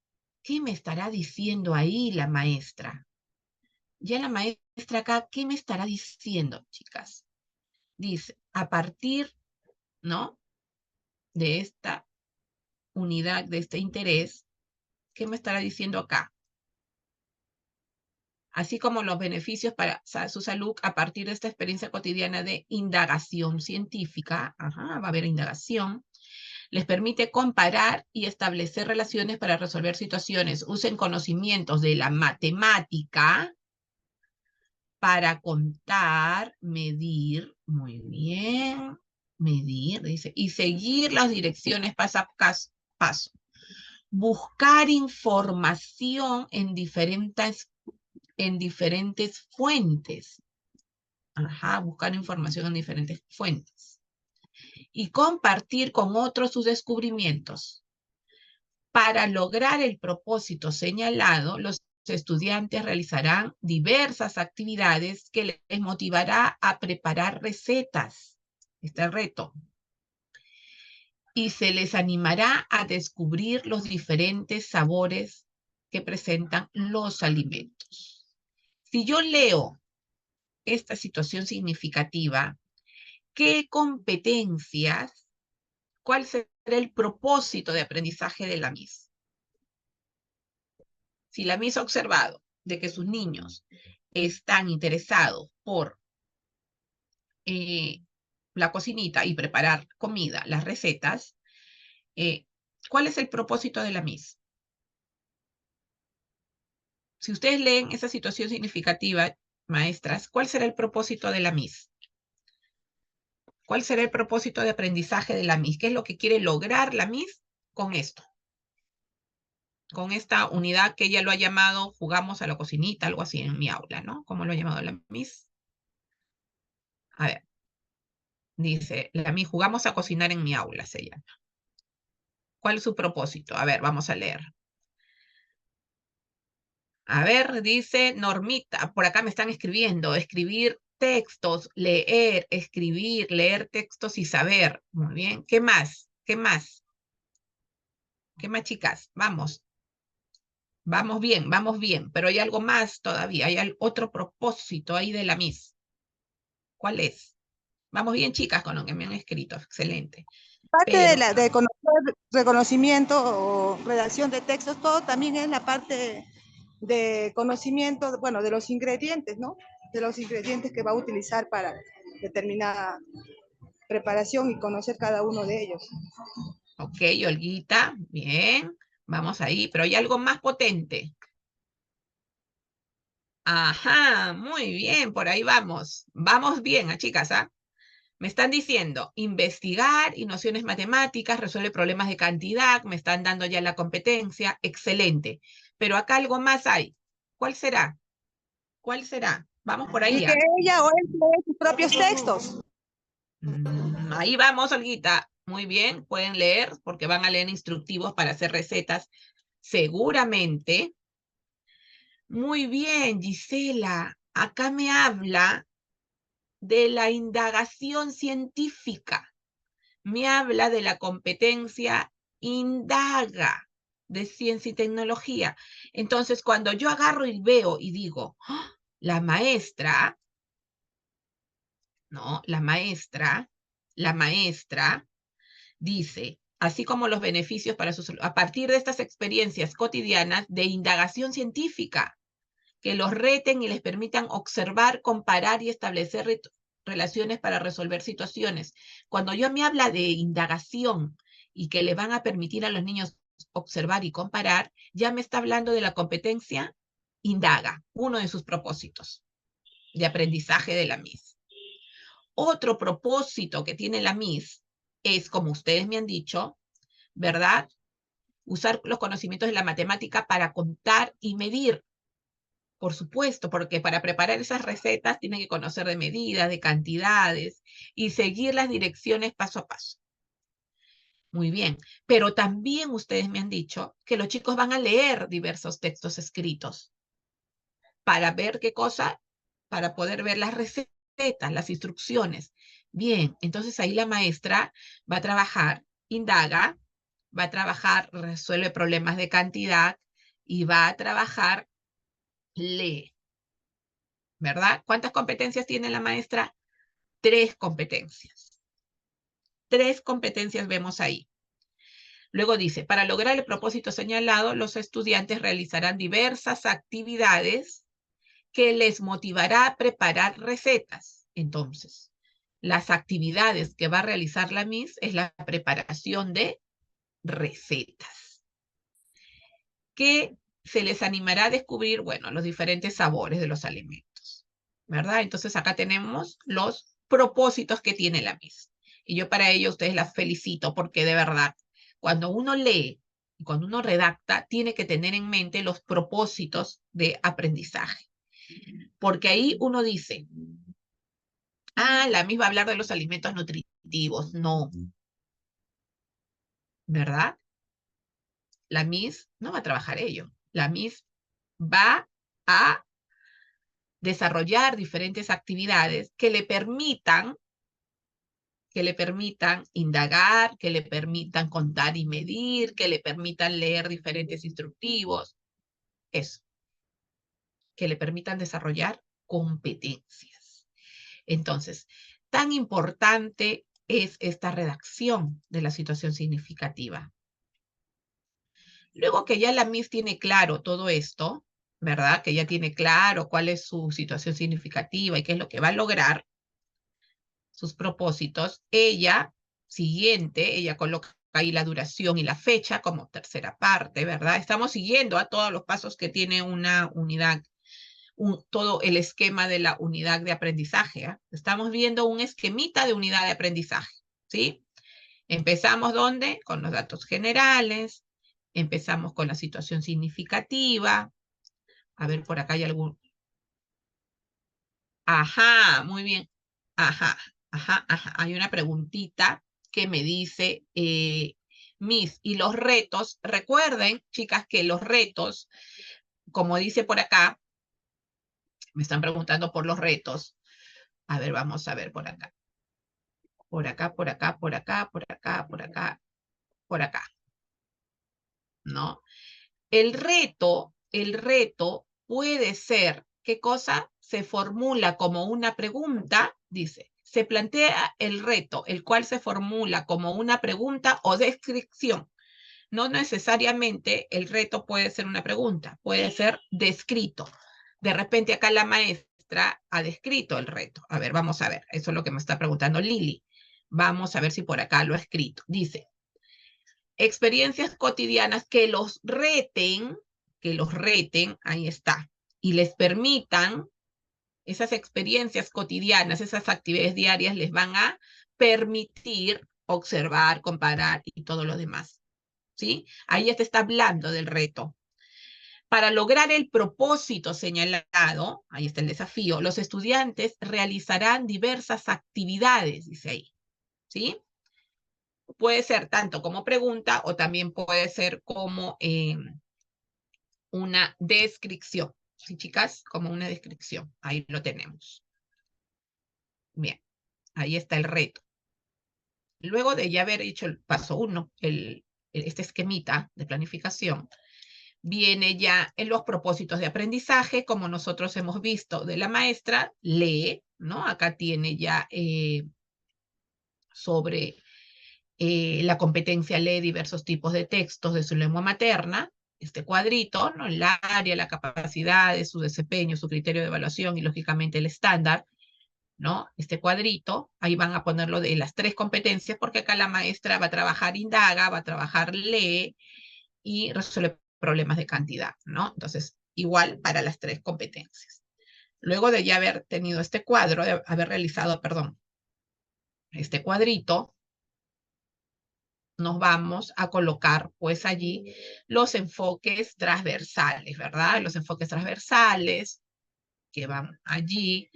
¿qué me estará diciendo ahí la maestra? Ya la maestra acá, ¿qué me estará diciendo, chicas? Dice, a partir, ¿no? De esta unidad, de este interés, ¿qué me estará diciendo acá? Así como los beneficios para su salud a partir de esta experiencia cotidiana de indagación científica, va a haber indagación, les permite comparar y establecer relaciones para resolver situaciones. Usen conocimientos de la matemática para contar, medir, muy bien, medir, dice, y seguir las direcciones paso a paso. Buscar información en diferentes fuentes. Buscar información en diferentes fuentes. Y compartir con otros sus descubrimientos. Para lograr el propósito señalado, los estudiantes realizarán diversas actividades que les motivará a preparar recetas. Este reto. Y se les animará a descubrir los diferentes sabores que presentan los alimentos. Si yo leo esta situación significativa, ¿qué competencias, cuál será el propósito de aprendizaje de la MIS? Si la MIS ha observado de que sus niños están interesados por la cocinita y preparar comida, las recetas, ¿cuál es el propósito de la MIS? si ustedes leen esa situación significativa, maestras, ¿cuál será el propósito de la MIS? ¿Cuál será el propósito de aprendizaje de la MIS? ¿Qué es lo que quiere lograr la MIS con esto? Con esta unidad que ella lo ha llamado jugamos a la cocinita, algo así en mi aula, ¿no? ¿Cómo lo ha llamado la MIS? A ver, dice, la MIS jugamos a cocinar en mi aula, se llama. ¿Cuál es su propósito? A ver, vamos a leer. A ver, dice Normita, por acá me están escribiendo, escribir textos, leer, escribir, leer textos y saber. Muy bien, ¿qué más? ¿Qué más? ¿Qué más, chicas? Vamos. Vamos bien, pero hay algo más todavía, hay otro propósito ahí de la MIS. ¿Cuál es? Vamos bien, chicas, con lo que me han escrito, excelente. Parte de Pero, de conocer reconocimiento o redacción de textos, todo también es la parte de conocimiento, bueno, de los ingredientes, ¿no? De los ingredientes que va a utilizar para determinada preparación y conocer cada uno de ellos. ok, Olguita, bien, vamos ahí, pero hay algo más potente. Ajá, muy bien, por ahí vamos. Vamos bien, chicas, ¿ah? Me están diciendo investigar y nociones matemáticas, resuelve problemas de cantidad, me están dando ya la competencia, excelente. Pero acá algo más hay. ¿Cuál será? ¿Cuál será? Vamos por ahí, Y que ¿ah? ella o él lee sus propios textos. Ahí vamos, Olguita. Muy bien, pueden leer porque van a leer instructivos para hacer recetas. Seguramente. Muy bien, Gisela. Acá me habla de la indagación científica. Me habla de la competencia indaga de ciencia y tecnología. Entonces, cuando yo agarro y veo y digo, ¡ah! La maestra, ¿no? La maestra dice, así como los beneficios para sus, a partir de estas experiencias cotidianas de indagación científica, que los reten y les permitan observar, comparar y establecer relaciones para resolver situaciones. Cuando yo me habla de indagación y que le van a permitir a los niños observar y comparar, ya me está hablando de la competencia indaga, uno de sus propósitos de aprendizaje de la MIS. Otro propósito que tiene la MIS es, como ustedes me han dicho, ¿verdad? Usar los conocimientos de la matemática para contar y medir. Por supuesto, porque para preparar esas recetas tienen que conocer de medidas, de cantidades y seguir las direcciones paso a paso. Muy bien, pero también ustedes me han dicho que los chicos van a leer diversos textos escritos para ver qué cosa, para poder ver las recetas, las instrucciones. Bien, entonces ahí la maestra va a trabajar, indaga, va a trabajar, resuelve problemas de cantidad y va a trabajar, lee. ¿Verdad? ¿Cuántas competencias tiene la maestra? 3 competencias. 3 competencias vemos ahí. Luego dice, para lograr el propósito señalado, los estudiantes realizarán diversas actividades que les motivará a preparar recetas. Entonces, las actividades que va a realizar la MIS es la preparación de recetas. Que se les animará a descubrir, bueno, los diferentes sabores de los alimentos, ¿verdad? Entonces acá tenemos los propósitos que tiene la MIS. Y yo para ello ustedes las felicito porque de verdad, cuando uno lee y cuando uno redacta, tiene que tener en mente los propósitos de aprendizaje. Porque ahí uno dice, ah, la MIS va a hablar de los alimentos nutritivos. No, ¿verdad? La MIS no va a trabajar ello. La MIS va a desarrollar diferentes actividades que le permitan indagar, que le permitan contar y medir, que le permitan leer diferentes instructivos, eso, que le permitan desarrollar competencias. Entonces, tan importante es esta redacción de la situación significativa. Luego que ya la MIS tiene claro todo esto, ¿verdad? Que ya tiene claro cuál es su situación significativa y qué es lo que va a lograr, sus propósitos, ella coloca ahí la duración y la fecha como tercera parte, ¿verdad? Estamos siguiendo a todos los pasos que tiene una unidad, todo el esquema de la unidad de aprendizaje. ¿Eh? Estamos viendo un esquemita de unidad de aprendizaje, ¿sí? Empezamos ¿dónde? Con los datos generales, empezamos con la situación significativa. A ver, por acá hay algún... Ajá, muy bien. Ajá, ajá. Hay una preguntita que me dice, Miss, y los retos, recuerden, chicas, que los retos, como dice por acá, me están preguntando por los retos. A ver, vamos a ver por acá. Por acá, por acá, por acá, por acá, por acá, por acá. ¿No? El reto puede ser, ¿qué cosa? Se formula como una pregunta, dice, se plantea el reto, el cual se formula como una pregunta o descripción. No necesariamente el reto puede ser una pregunta, puede ser descrito. De repente acá la maestra ha descrito el reto. A ver, vamos a ver, eso es lo que me está preguntando Lili. Vamos a ver si por acá lo ha escrito. Dice, experiencias cotidianas que los reten, ahí está, y les permitan, esas experiencias cotidianas, esas actividades diarias les van a permitir observar, comparar y todo lo demás. ¿Sí? Ahí ya te está hablando del reto. Para lograr el propósito señalado, ahí está el desafío, los estudiantes realizarán diversas actividades, dice ahí. ¿Sí? Puede ser tanto como pregunta o también puede ser como una descripción. ¿Sí, chicas? Como una descripción. Ahí lo tenemos. Bien, ahí está el reto. Luego de ya haber hecho el paso 1, este esquemita de planificación, viene ya en los propósitos de aprendizaje, como nosotros hemos visto de la maestra, lee, ¿no? Acá tiene ya sobre la competencia lee diversos tipos de textos de su lengua materna, este cuadrito, ¿no? El área, la capacidad, su desempeño, su criterio de evaluación y lógicamente el estándar, ¿no? Este cuadrito, ahí van a ponerlo de las 3 competencias, porque acá la maestra va a trabajar indaga, va a trabajar lee y resuelve problemas de cantidad, ¿no? Entonces, igual para las 3 competencias. Luego de ya haber tenido este cuadro, de haber realizado, perdón, este cuadrito, nos vamos a colocar pues allí los enfoques transversales, ¿verdad? Los enfoques transversales que van allí,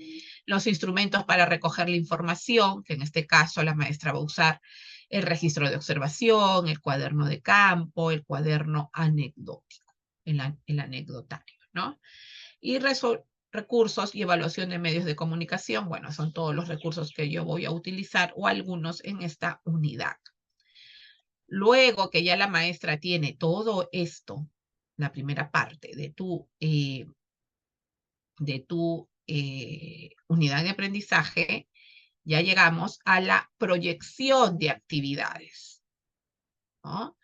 los instrumentos para recoger la información, que en este caso la maestra va a usar el registro de observación, el cuaderno de campo, el cuaderno anecdótico, el anecdotario, ¿no? Y recursos y evaluación de medios de comunicación, bueno, son todos los recursos que yo voy a utilizar o algunos en esta unidad. Luego que ya la maestra tiene todo esto, la primera parte de tu unidad de aprendizaje, ya llegamos a la proyección de actividades, ¿no?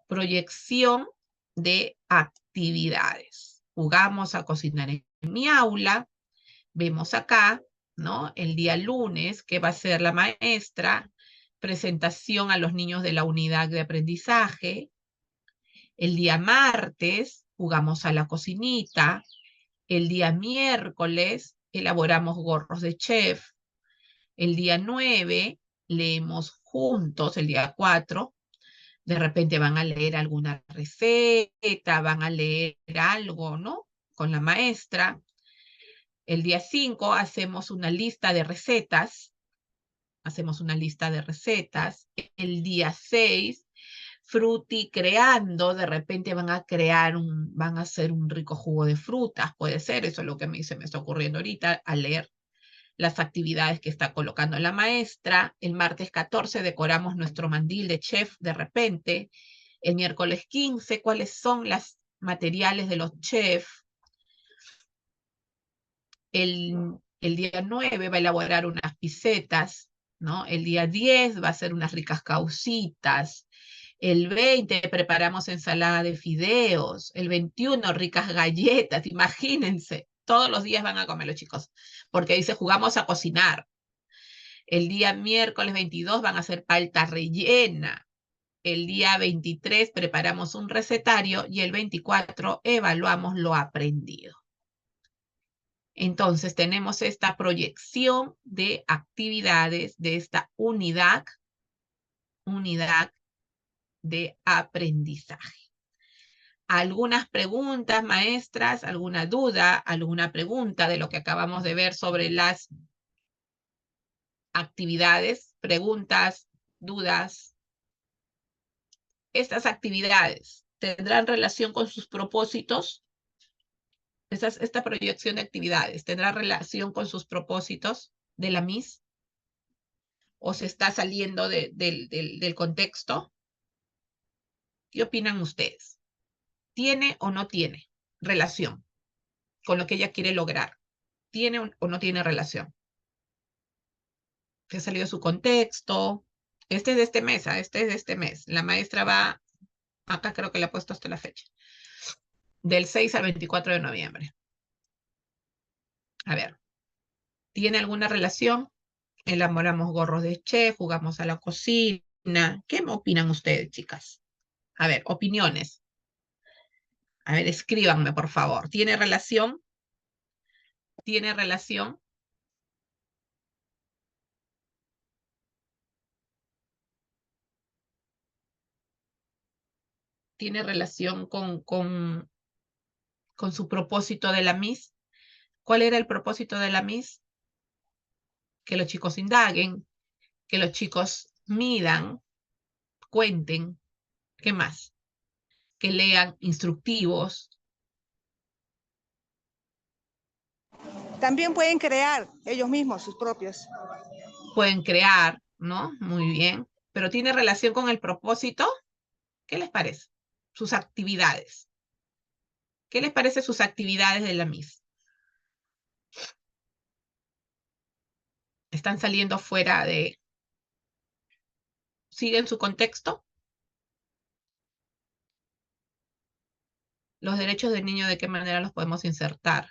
Proyección de actividades. Jugamos a cocinar en mi aula, vemos acá, ¿no? El día lunes, que va a ser la maestra, presentación a los niños de la unidad de aprendizaje. El día martes, jugamos a la cocinita. El día miércoles, elaboramos gorros de chef. El día 9, leemos juntos. El día 4, de repente van a leer alguna receta, van a leer algo, ¿no? Con la maestra. El día 5 hacemos una lista de recetas. El día 6, fruti creando, de repente van a hacer un rico jugo de frutas, puede ser, eso es lo que se me está ocurriendo ahorita al leer las actividades que está colocando la maestra. El martes 14 decoramos nuestro mandil de chef de repente. El miércoles 15, ¿cuáles son los materiales de los chefs? El día 9 va a elaborar unas pisetas, ¿no? El día 10 va a hacer unas ricas causitas. El 20 preparamos ensalada de fideos. El 21 ricas galletas, imagínense. Todos los días van a comer los chicos, porque dice jugamos a cocinar. El día miércoles 22 van a hacer palta rellena. el día 23 preparamos un recetario y el 24 evaluamos lo aprendido. Entonces tenemos esta proyección de actividades de esta unidad de aprendizaje. ¿Algunas preguntas, maestras? ¿Alguna duda? ¿Alguna pregunta de lo que acabamos de ver sobre las actividades? ¿Preguntas? ¿Dudas? ¿Estas actividades tendrán relación con sus propósitos? Esta proyección de actividades tendrá relación con sus propósitos de la MIS? ¿O se está saliendo del contexto? ¿Qué opinan ustedes? ¿Tiene o no tiene relación con lo que ella quiere lograr? ¿Tiene o no tiene relación? ¿Se ha salido de su contexto? Este es de este mes, este es de este mes. La maestra va, acá creo que le ha puesto hasta la fecha, del 6 al 24 de noviembre. A ver, ¿tiene alguna relación? Elaboramos gorros de chef, jugamos a la cocina. ¿Qué opinan ustedes, chicas? A ver, opiniones. A ver, escríbanme, por favor. ¿Tiene relación? ¿Tiene relación? ¿Tiene relación con su propósito de la MIS? ¿Cuál era el propósito de la MIS? Que los chicos indaguen, que los chicos midan, cuenten. ¿Qué más? Que lean instructivos. También pueden crear ellos mismos sus propios. Pueden crear, ¿no? Muy bien. Pero ¿tiene relación con el propósito? ¿Qué les parece? Sus actividades. ¿Qué les parece sus actividades de la MIS? ¿Están saliendo fuera de... ¿Siguen su contexto? Los derechos del niño, ¿de qué manera los podemos insertar?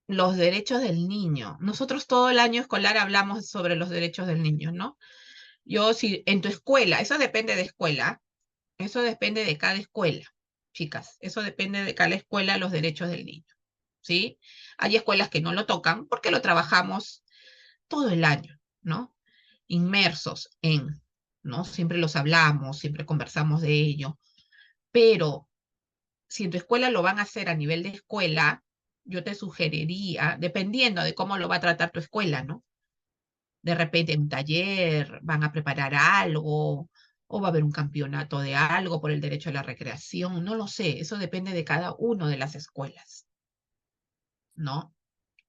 Los derechos del niño. Nosotros todo el año escolar hablamos sobre los derechos del niño, ¿no? Yo, si en tu escuela, eso depende de escuela, eso depende de cada escuela, chicas, eso depende de cada escuela, los derechos del niño, ¿sí? Hay escuelas que no lo tocan porque lo trabajamos todo el año, ¿no? Inmersos en, ¿no? Siempre los hablamos, siempre conversamos de ello, pero si en tu escuela lo van a hacer a nivel de escuela, yo te sugeriría, dependiendo de cómo lo va a tratar tu escuela, ¿no? De repente en un taller van a preparar algo, o va a haber un campeonato de algo por el derecho a la recreación, no lo sé, eso depende de cada una de las escuelas, ¿no?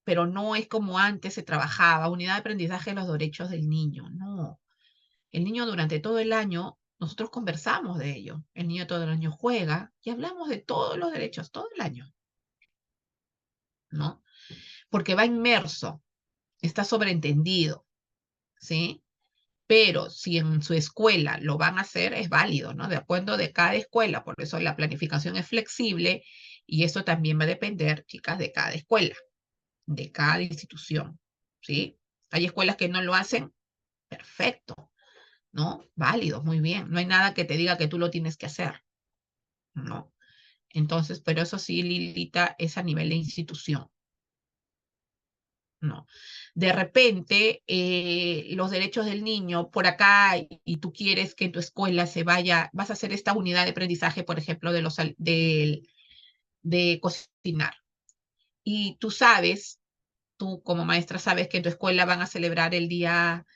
Pero no es como antes se trabajaba, unidad de aprendizaje de los derechos del niño, no. El niño durante todo el año, nosotros conversamos de ello, el niño todo el año juega y hablamos de todos los derechos, todo el año, ¿no? Porque va inmerso, está sobreentendido, ¿sí? Pero si en su escuela lo van a hacer, es válido, ¿no? De acuerdo de cada escuela, por eso la planificación es flexible y eso también va a depender, chicas, de cada escuela, de cada institución, ¿sí? Hay escuelas que no lo hacen, perfecto, ¿no? Válido, muy bien. No hay nada que te diga que tú lo tienes que hacer, ¿no? Entonces, pero eso sí, Lilita, es a nivel de institución. No. De repente, los derechos del niño por acá y tú quieres que en tu escuela se vaya, vas a hacer esta unidad de aprendizaje, por ejemplo, de cocinar. Y tú sabes, tú como maestra sabes que en tu escuela van a celebrar el día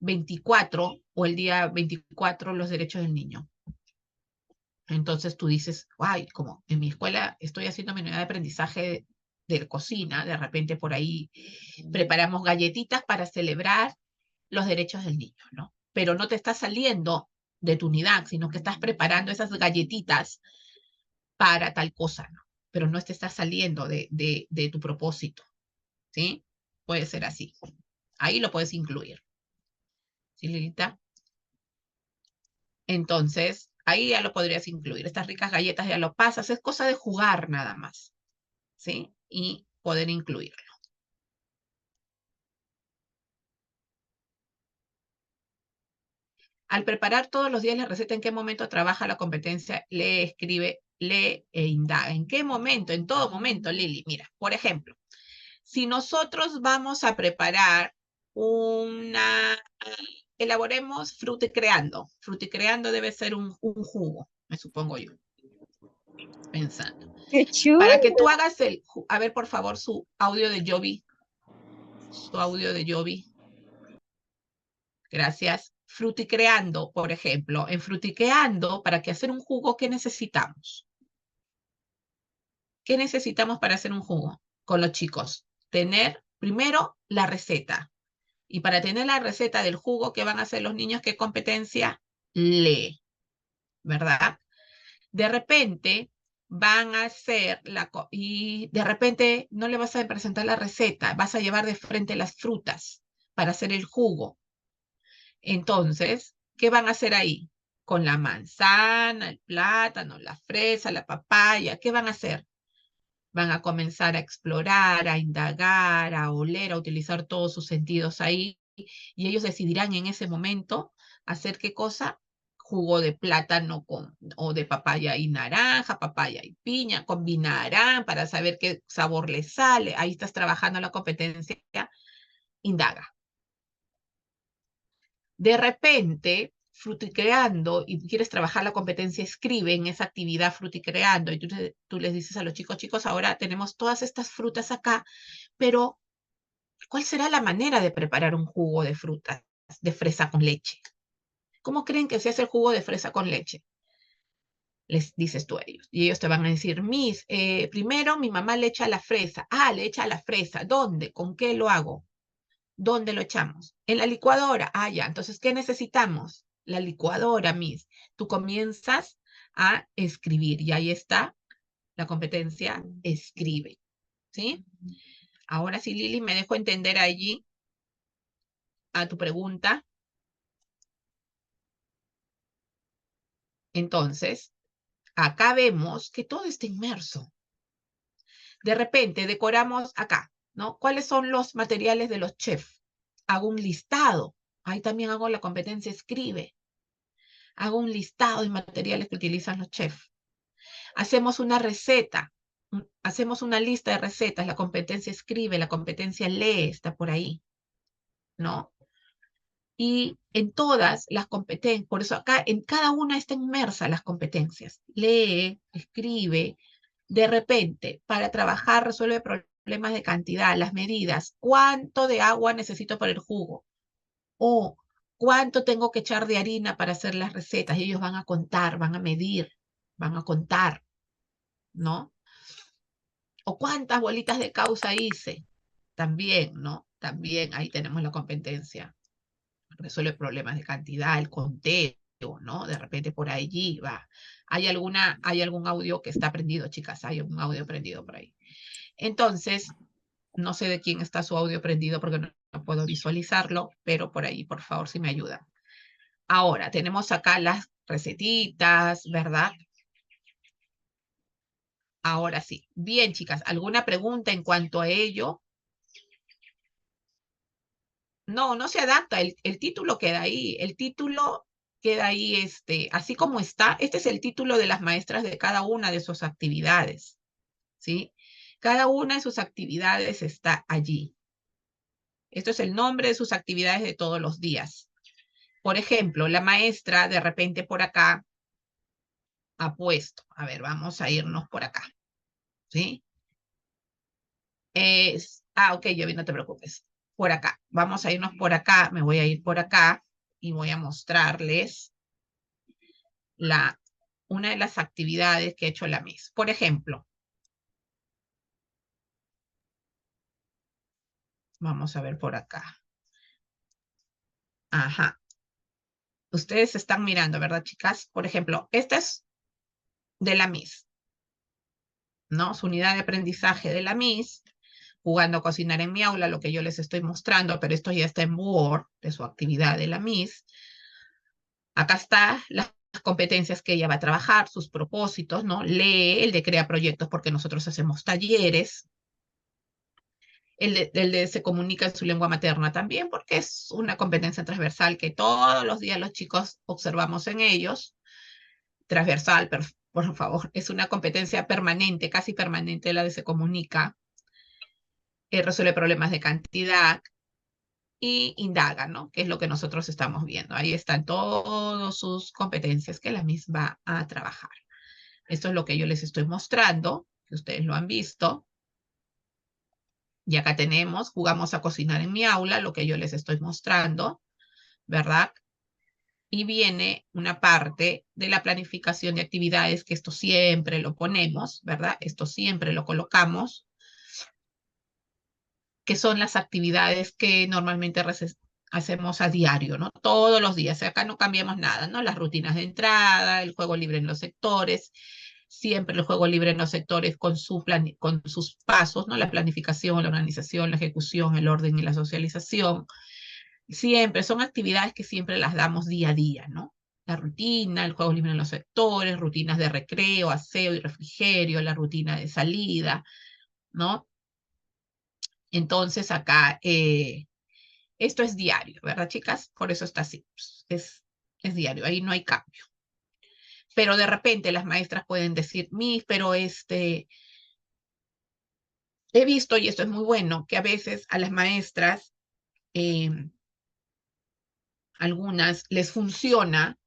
24 o el día 24 los derechos del niño. Entonces tú dices, ay, como en mi escuela estoy haciendo mi unidad de aprendizaje de cocina, de repente por ahí preparamos galletitas para celebrar los derechos del niño, ¿no? Pero no te estás saliendo de tu unidad, sino que estás preparando esas galletitas para tal cosa, ¿no? Pero no te estás saliendo de tu propósito, ¿sí? Puede ser así. Ahí lo puedes incluir. ¿Sí, Lilita? Entonces, ahí ya lo podrías incluir. Estas ricas galletas ya lo pasas, es cosa de jugar nada más, ¿sí? Y poder incluirlo. Al preparar todos los días la receta, ¿en qué momento trabaja la competencia? Lee, escribe, lee e indaga. ¿En qué momento? En todo momento, Lili. Mira, por ejemplo, si nosotros vamos a preparar elaboremos fruticreando. Fruticreando debe ser un jugo, me supongo yo, pensando. ¡Qué Para que tú chulo! hagas a ver, por favor, su audio de Jovi. Su audio de Jovi. Gracias. Fruticreando, por ejemplo. En Fruticreando, para que hacer un jugo, ¿qué necesitamos? ¿Qué necesitamos para hacer un jugo con los chicos? Tener primero la receta. Y para tener la receta del jugo que van a hacer los niños, ¿qué competencia? Lee, ¿verdad? De repente van a hacer y de repente no le vas a presentar la receta, vas a llevar de frente las frutas para hacer el jugo. Entonces, ¿qué van a hacer ahí? Con la manzana, el plátano, la fresa, la papaya, ¿qué van a hacer? Van a comenzar a explorar, a indagar, a oler, a utilizar todos sus sentidos ahí, y ellos decidirán en ese momento hacer qué cosa, jugo de plátano o de papaya y naranja, papaya y piña, combinarán para saber qué sabor les sale. Ahí estás trabajando la competencia, indaga. De repente, fruticreando, y quieres trabajar la competencia, escribe en esa actividad fruticreando, y tú les dices a los chicos, chicos, ahora tenemos todas estas frutas acá, pero ¿cuál será la manera de preparar un jugo de frutas, de fresa con leche? ¿Cómo creen que se hace el jugo de fresa con leche? Les dices tú a ellos. Y ellos te van a decir, Miss, primero mi mamá le echa la fresa. Ah, le echa la fresa. ¿Dónde? ¿Con qué lo hago? ¿Dónde lo echamos? En la licuadora. Ah, ya. Entonces, ¿qué necesitamos? La licuadora, Miss. Tú comienzas a escribir y ahí está la competencia, escribe. ¿Sí? Ahora sí, Lili, me dejo entender allí a tu pregunta. Entonces, acá vemos que todo está inmerso. De repente decoramos acá, ¿no? ¿Cuáles son los materiales de los chefs? Hago un listado. Ahí también hago la competencia escribe. Hago un listado de materiales que utilizan los chefs. Hacemos una receta. Hacemos una lista de recetas. La competencia escribe, la competencia lee, está por ahí, ¿no? Y en todas las competencias, por eso acá en cada una está inmersa las competencias. Lee, escribe, de repente, para trabajar, resuelve problemas de cantidad, las medidas, cuánto de agua necesito para el jugo, o cuánto tengo que echar de harina para hacer las recetas, y ellos van a contar, van a medir, van a contar, ¿no? O cuántas bolitas de causa hice, también, ¿no? También ahí tenemos la competencia. Resuelve problemas de cantidad, el conteo, ¿no? De repente por allí va. ¿Hay algún audio que está prendido, chicas? Hay un audio prendido por ahí. Entonces, no sé de quién está su audio prendido porque no puedo visualizarlo, pero por ahí, por favor, si me ayudan. Ahora, tenemos acá las recetitas, ¿verdad? Ahora sí. Bien, chicas, ¿alguna pregunta en cuanto a ello? No, no se adapta, el título queda ahí, el título queda ahí, así como está, este es el título de las maestras de cada una de sus actividades, ¿sí? Cada una de sus actividades está allí. Esto es el nombre de sus actividades de todos los días. Por ejemplo, la maestra de repente por acá ha puesto, a ver, vamos a irnos por acá, ¿sí? Ok, Yovi, no te preocupes. Por acá, vamos a irnos por acá, me voy a ir por acá y voy a mostrarles una de las actividades que ha hecho la Miss. Por ejemplo, vamos a ver por acá. Ajá. Ustedes están mirando, ¿verdad, chicas? Por ejemplo, esta es de la Miss, ¿no? Su unidad de aprendizaje de la Miss, jugando a cocinar en mi aula, lo que yo les estoy mostrando, pero esto ya está en Word, de su actividad de la Miss. Acá está las competencias que ella va a trabajar, sus propósitos, ¿no? Lee el de crea proyectos porque nosotros hacemos talleres. El de se comunica en su lengua materna también, porque es una competencia transversal que todos los días los chicos observamos en ellos. Transversal, por favor, es una competencia permanente, casi permanente la de se comunica. Resuelve problemas de cantidad y indaga, ¿no? Que es lo que nosotros estamos viendo. Ahí están todas sus competencias que la misma va a trabajar. Esto es lo que yo les estoy mostrando, que ustedes lo han visto. Y acá tenemos, jugamos a cocinar en mi aula, lo que yo les estoy mostrando, ¿verdad? Y viene una parte de la planificación de actividades, que esto siempre lo ponemos, ¿verdad? Esto siempre lo colocamos, que son las actividades que normalmente hacemos a diario, ¿no? Todos los días. Acá no cambiamos nada, ¿no? Las rutinas de entrada, el juego libre en los sectores, siempre el juego libre en los sectores con sus pasos, ¿no? La planificación, la organización, la ejecución, el orden y la socialización. Siempre son actividades que siempre las damos día a día, ¿no? La rutina, el juego libre en los sectores, rutinas de recreo, aseo y refrigerio, la rutina de salida, ¿no? Entonces acá, esto es diario, ¿verdad, chicas? Por eso está así, es diario, ahí no hay cambio. Pero de repente las maestras pueden decir, pero he visto, y esto es muy bueno, que a veces a las maestras, algunas les funciona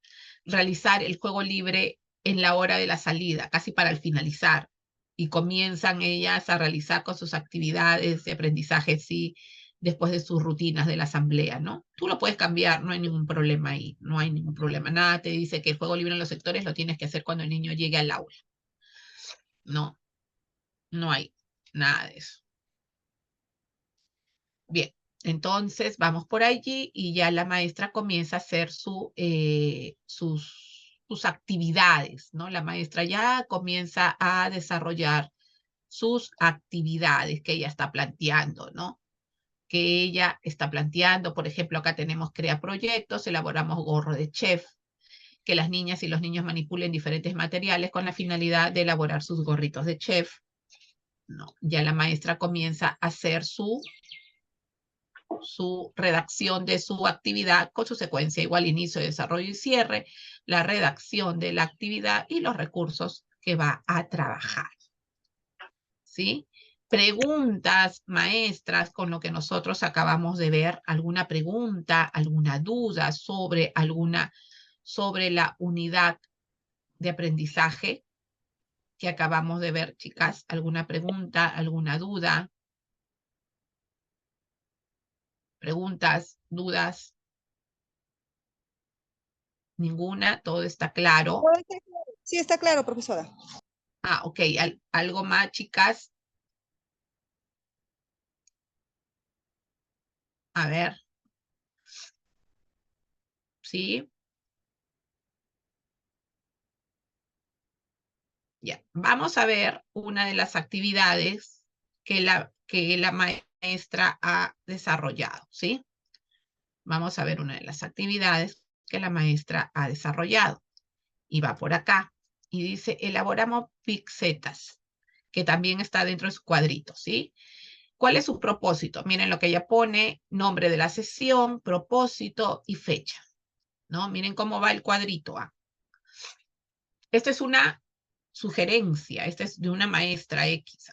realizar el juego libre en la hora de la salida, casi para el finalizar, y comienzan ellas a realizar con sus actividades de aprendizaje, sí, después de sus rutinas de la asamblea, ¿no? Tú lo puedes cambiar, no hay ningún problema ahí, no hay ningún problema. Nada te dice que el juego libre en los sectores lo tienes que hacer cuando el niño llegue al aula. No, no hay nada de eso. Bien, entonces vamos por allí y ya la maestra comienza a hacer sus actividades, ¿no? La maestra ya comienza a desarrollar sus actividades que ella está planteando, ¿no? Que ella está planteando, por ejemplo, acá tenemos crea proyectos, elaboramos gorro de chef, que las niñas y los niños manipulen diferentes materiales con la finalidad de elaborar sus gorritos de chef. No, ya la maestra comienza a hacer su redacción de su actividad con su secuencia igual, inicio, desarrollo y cierre, la redacción de la actividad y los recursos que va a trabajar. ¿Sí? Preguntas, maestras, con lo que nosotros acabamos de ver, alguna pregunta, alguna duda sobre la unidad de aprendizaje que acabamos de ver, chicas. ¿Alguna pregunta, alguna duda? Preguntas, dudas. Ninguna, todo está claro. Sí, está claro, profesora. Ah, ok, algo más, chicas. A ver. ¿Sí? Ya. Vamos a ver una de las actividades que la maestra ha desarrollado, ¿sí? Vamos a ver una de las actividades que la maestra ha desarrollado. Y va por acá. Y dice, elaboramos pixetas, que también está dentro de su cuadrito, ¿sí? ¿Cuál es su propósito? Miren lo que ella pone, nombre de la sesión, propósito y fecha, ¿no? Miren cómo va el cuadrito. Esta es una sugerencia, esta es de una maestra X.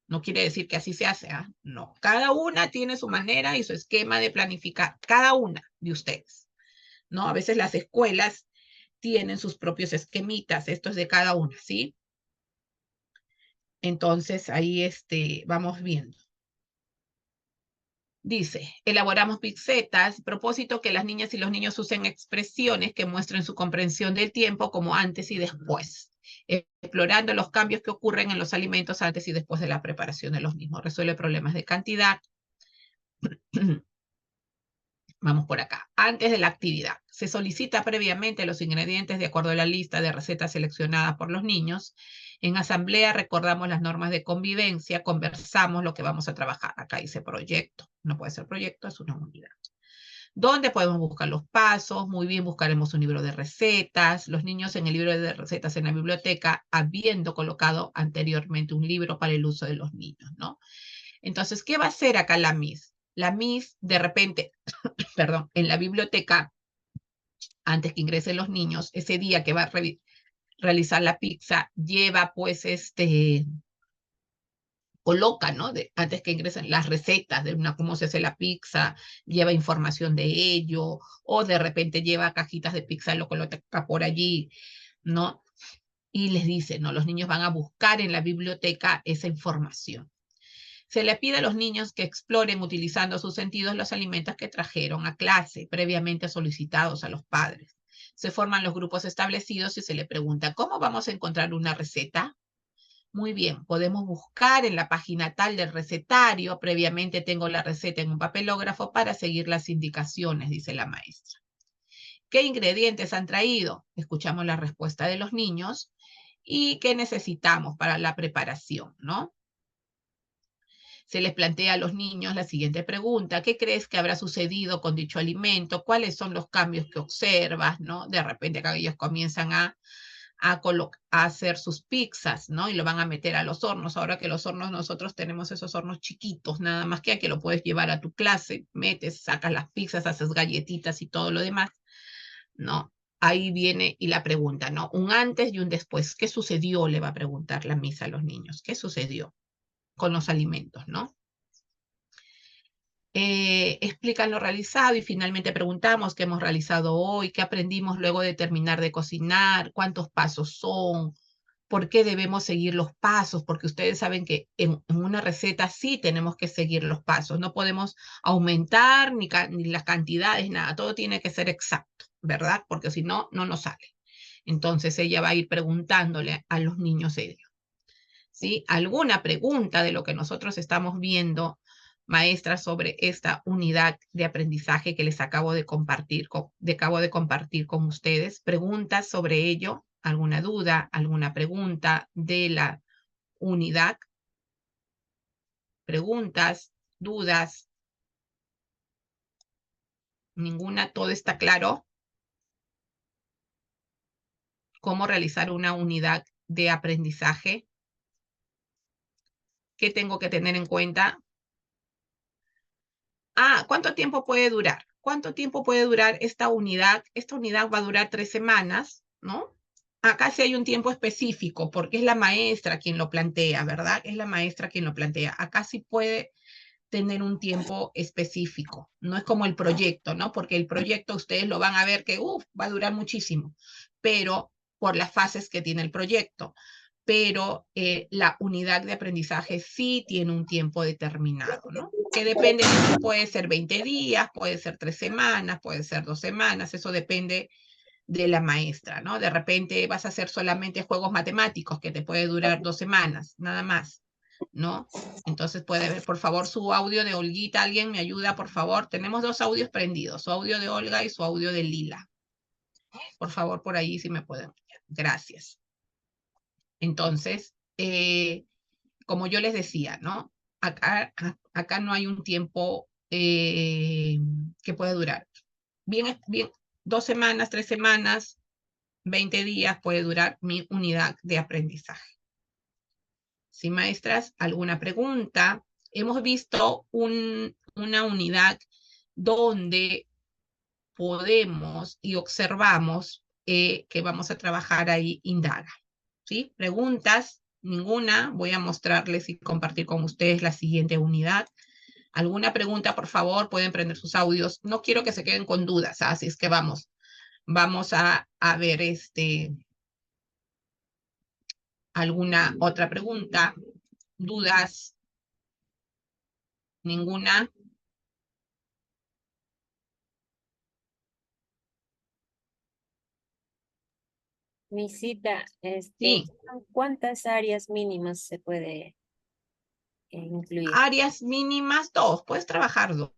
No quiere decir que así se hace. No, cada una tiene su manera y su esquema de planificar, cada una de ustedes, ¿no? A veces las escuelas tienen sus propios esquemitas, esto es de cada una, ¿sí? Entonces ahí vamos viendo. Dice, elaboramos pixetas, propósito que las niñas y los niños usen expresiones que muestren su comprensión del tiempo como antes y después, explorando los cambios que ocurren en los alimentos antes y después de la preparación de los mismos. Resuelve problemas de cantidad. Vamos por acá. Antes de la actividad, se solicita previamente los ingredientes de acuerdo a la lista de recetas seleccionadas por los niños. En asamblea recordamos las normas de convivencia, conversamos lo que vamos a trabajar. Acá dice proyecto. No puede ser proyecto, es una unidad. ¿Dónde podemos buscar los pasos? Muy bien, buscaremos un libro de recetas. Los niños en el libro de recetas en la biblioteca, habiendo colocado anteriormente un libro para el uso de los niños, ¿no? Entonces, ¿qué va a hacer acá la Miss? La Miss, de repente, perdón, en la biblioteca, antes que ingresen los niños, ese día que va a realizar la pizza, lleva pues coloca, ¿no? Antes que ingresen las recetas de cómo se hace la pizza, lleva información de ello, o de repente lleva cajitas de pizza, lo coloca por allí, ¿no? Y les dice, ¿no? Los niños van a buscar en la biblioteca esa información. Se le pide a los niños que exploren utilizando sus sentidos los alimentos que trajeron a clase, previamente solicitados a los padres. Se forman los grupos establecidos y se le pregunta, ¿cómo vamos a encontrar una receta? Muy bien, podemos buscar en la página tal del recetario. Previamente tengo la receta en un papelógrafo para seguir las indicaciones, dice la maestra. ¿Qué ingredientes han traído? Escuchamos la respuesta de los niños. ¿Y qué necesitamos para la preparación, no? Se les plantea a los niños la siguiente pregunta: ¿qué crees que habrá sucedido con dicho alimento? ¿Cuáles son los cambios que observas, no? De repente acá ellos comienzan a hacer sus pizzas, ¿no? Y lo van a meter a los hornos. Ahora que los hornos, nosotros tenemos esos hornos chiquitos, nada más que lo puedes llevar a tu clase, metes, sacas las pizzas, haces galletitas y todo lo demás, ¿no? Ahí viene y la pregunta, ¿no? Un antes y un después. ¿Qué sucedió? Le va a preguntar la Miss a los niños. ¿Qué sucedió con los alimentos, no? Explican lo realizado y finalmente preguntamos qué hemos realizado hoy, qué aprendimos luego de terminar de cocinar, cuántos pasos son, por qué debemos seguir los pasos, porque ustedes saben que en una receta sí tenemos que seguir los pasos, no podemos aumentar ni las cantidades, nada, todo tiene que ser exacto, ¿verdad? Porque si no, no nos sale. Entonces ella va a ir preguntándole a los niños ellos, ¿sí? ¿Alguna pregunta de lo que nosotros estamos viendo, maestra, sobre esta unidad de aprendizaje que les acabo de compartir con ustedes? ¿Preguntas sobre ello? ¿Alguna duda? ¿Alguna pregunta de la unidad? ¿Preguntas? ¿Dudas? ¿Ninguna? ¿Todo está claro? ¿Cómo realizar una unidad de aprendizaje? ¿Qué tengo que tener en cuenta? ¿Cuánto tiempo puede durar? ¿Cuánto tiempo puede durar esta unidad? Esta unidad va a durar 3 semanas, ¿no? Acá sí hay un tiempo específico, porque es la maestra quien lo plantea, ¿verdad? Es la maestra quien lo plantea. Acá sí puede tener un tiempo específico. No es como el proyecto, ¿no? Porque el proyecto ustedes lo van a ver que, va a durar muchísimo, pero por las fases que tiene el proyecto. Pero la unidad de aprendizaje sí tiene un tiempo determinado, ¿no? Que depende, puede ser 20 días, puede ser 3 semanas, puede ser 2 semanas, eso depende de la maestra, ¿no? De repente vas a hacer solamente juegos matemáticos que te puede durar 2 semanas, nada más, ¿no? Entonces puede ver, por favor, su audio de Olguita. ¿Alguien me ayuda, por favor? Tenemos 2 audios prendidos, su audio de Olga y su audio de Lila. Por favor, por ahí si me pueden. Gracias. Entonces, como yo les decía, ¿no? Acá no hay un tiempo que pueda durar. Bien, 2 semanas, 3 semanas, 20 días puede durar mi unidad de aprendizaje. ¿Sí, maestras? ¿Alguna pregunta? Hemos visto una unidad donde podemos y observamos que vamos a trabajar ahí, indaga. ¿Sí? ¿Preguntas? Ninguna. Voy a mostrarles y compartir con ustedes la siguiente unidad. ¿Alguna pregunta, por favor? Pueden prender sus audios. No quiero que se queden con dudas, así es que vamos a ver alguna otra pregunta. ¿Dudas? ¿Ninguna? Misita, Sí. ¿cuántas áreas mínimas se puede incluir? Áreas mínimas, 2. Puedes trabajar 2.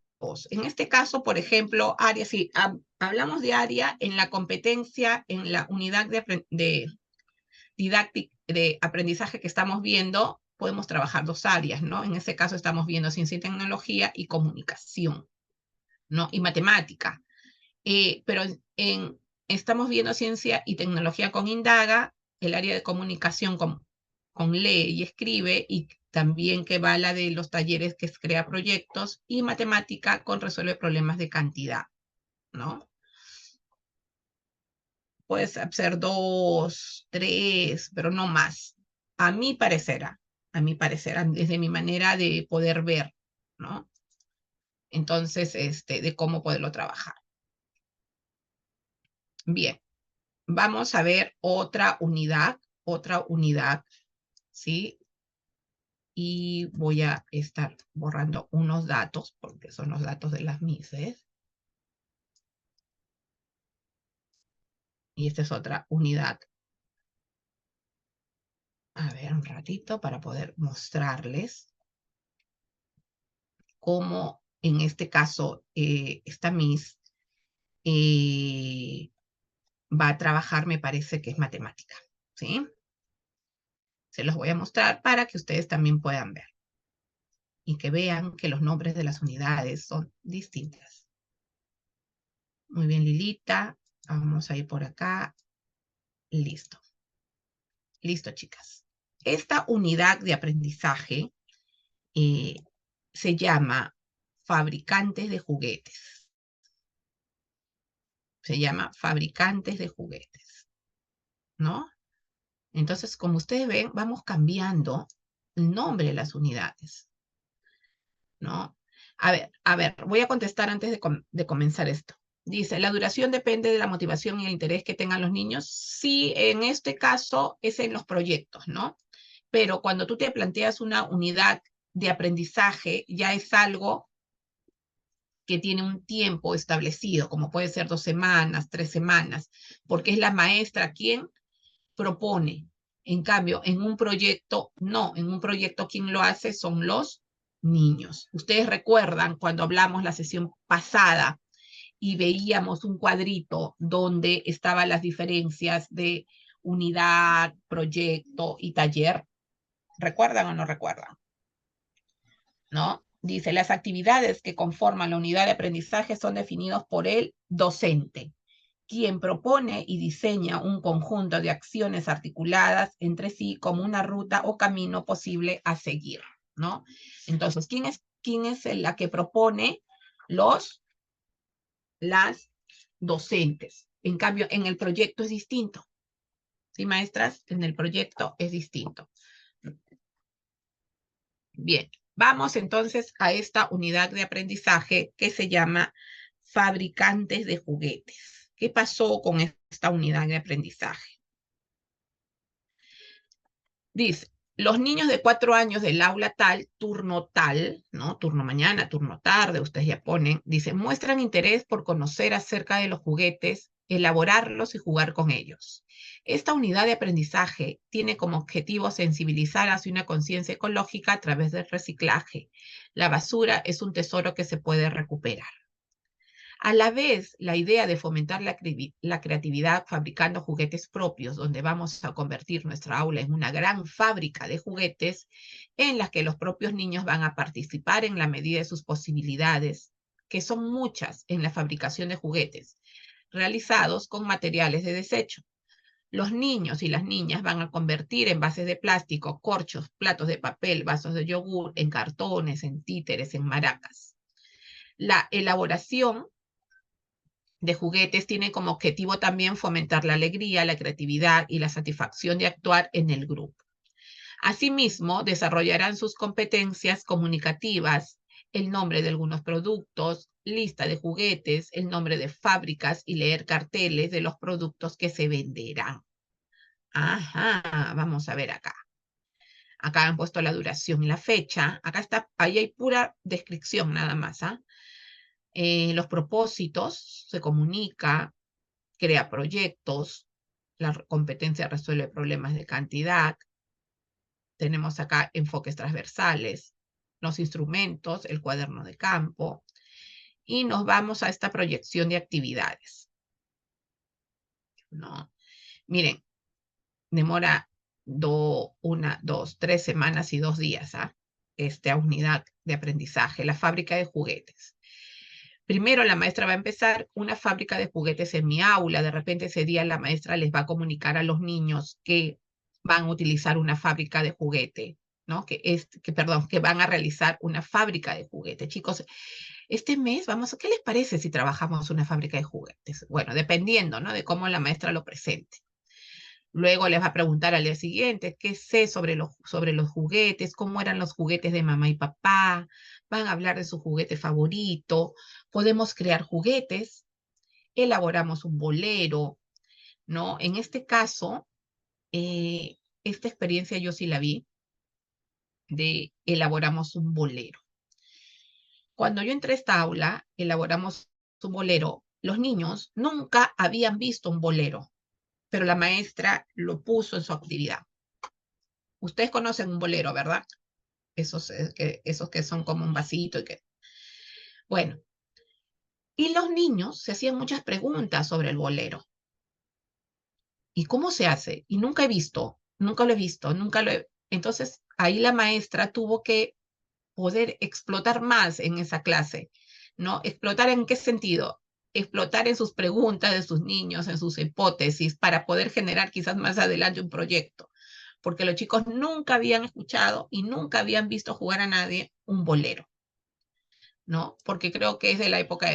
En este caso, por ejemplo, áreas, si hablamos de área en la competencia, en la unidad de aprendizaje que estamos viendo, podemos trabajar 2 áreas, ¿no? En ese caso estamos viendo ciencia y tecnología y comunicación, ¿no? Y matemática. Pero estamos viendo ciencia y tecnología con Indaga, el área de comunicación con lee y escribe, y también que va la de los talleres que es crea proyectos, y matemática con resuelve problemas de cantidad, ¿no? Puedes hacer 2, 3, pero no más. A mi parecer, desde mi manera de poder ver, ¿no? Entonces, de cómo poderlo trabajar. Bien, vamos a ver otra unidad, ¿sí? Y voy a estar borrando unos datos, porque son los datos de las Mises. Y esta es otra unidad. A ver, un ratito para poder mostrarles cómo, en este caso, esta Miss va a trabajar, me parece que es matemática, ¿sí? Se los voy a mostrar para que ustedes también puedan ver y que vean que los nombres de las unidades son distintas. Muy bien, Lilita. Vamos a ir por acá. Listo. Listo, chicas. Esta unidad de aprendizaje se llama fabricantes de juguetes. Se llama fabricantes de juguetes, ¿no? Entonces, como ustedes ven, vamos cambiando el nombre de las unidades, ¿no? A ver, voy a contestar antes de comenzar esto. Dice, ¿la duración depende de la motivación y el interés que tengan los niños? Sí, en este caso es en los proyectos, ¿no? Pero cuando tú te planteas una unidad de aprendizaje, ya es algo que tiene un tiempo establecido, como puede ser 2 semanas, 3 semanas, porque es la maestra quien propone. En cambio, en un proyecto, no, en un proyecto quien lo hace son los niños. Ustedes recuerdan cuando hablamos la sesión pasada y veíamos un cuadrito donde estaban las diferencias de unidad, proyecto y taller. ¿Recuerdan o no recuerdan? ¿No? Dice, las actividades que conforman la unidad de aprendizaje son definidas por el docente, quien propone y diseña un conjunto de acciones articuladas entre sí como una ruta o camino posible a seguir, ¿no? Entonces, ¿quién es la que propone? Las docentes. En cambio, en el proyecto es distinto. ¿Sí, maestras? En el proyecto es distinto. Bien, vamos entonces a esta unidad de aprendizaje que se llama fabricantes de juguetes. ¿Qué pasó con esta unidad de aprendizaje? Dice, los niños de 4 años del aula tal, ¿no? Turno mañana, turno tarde, ustedes ya ponen, dice, muestran interés por conocer acerca de los juguetes, elaborarlos y jugar con ellos. Esta unidad de aprendizaje tiene como objetivo sensibilizar hacia una conciencia ecológica a través del reciclaje. La basura es un tesoro que se puede recuperar. A la vez, la idea de fomentar la creatividad fabricando juguetes propios, donde vamos a convertir nuestra aula en una gran fábrica de juguetes, en la que los propios niños van a participar en la medida de sus posibilidades, que son muchas en la fabricación de juguetes, realizados con materiales de desecho. Los niños y las niñas van a convertir envases de plástico, corchos, platos de papel, vasos de yogur, en cartones, en títeres, en maracas. La elaboración de juguetes tiene como objetivo también fomentar la alegría, la creatividad y la satisfacción de actuar en el grupo. Asimismo, desarrollarán sus competencias comunicativas, el nombre de algunos productos, lista de juguetes, el nombre de fábricas y leer carteles de los productos que se venderán. Ajá, vamos a ver acá. Acá han puesto la duración y la fecha. Acá está, ahí hay pura descripción nada más, ¿ah? Los propósitos, se comunica, crea proyectos, la competencia resuelve problemas de cantidad. Tenemos acá enfoques transversales, los instrumentos, el cuaderno de campo. Y nos vamos a esta proyección de actividades, ¿no? Miren, demora 1, 2, 3 semanas y 2 días, ¿ah? Esta unidad de aprendizaje, la fábrica de juguetes. Primero la maestra va a empezar una fábrica de juguetes en mi aula. De repente ese día la maestra les va a comunicar a los niños que van a utilizar una fábrica de juguete, ¿no? Que van a realizar una fábrica de juguetes. Chicos, este mes ¿qué les parece si trabajamos una fábrica de juguetes? Bueno, dependiendo, ¿no? De cómo la maestra lo presente. Luego les va a preguntar al día siguiente, ¿qué sé sobre los juguetes? ¿Cómo eran los juguetes de mamá y papá? Van a hablar de su juguete favorito. Podemos crear juguetes. Elaboramos un bolero, ¿no? En este caso, esta experiencia yo sí la vi, de elaboramos un bolero. Cuando yo entré a esta aula, elaboramos un bolero. Los niños nunca habían visto un bolero, pero la maestra lo puso en su actividad. Ustedes conocen un bolero, ¿verdad? Esos que son como un vasito. Bueno, y los niños se hacían muchas preguntas sobre el bolero. ¿Y cómo se hace? Y nunca he visto, nunca lo he visto, Entonces, ahí la maestra tuvo que poder explotar más en esa clase, ¿no? ¿Explotar en qué sentido? Explotar en sus preguntas de sus niños, en sus hipótesis, para poder generar quizás más adelante un proyecto. Porque los chicos nunca habían escuchado y nunca habían visto jugar a nadie un bolero, ¿no? Porque creo que es de la época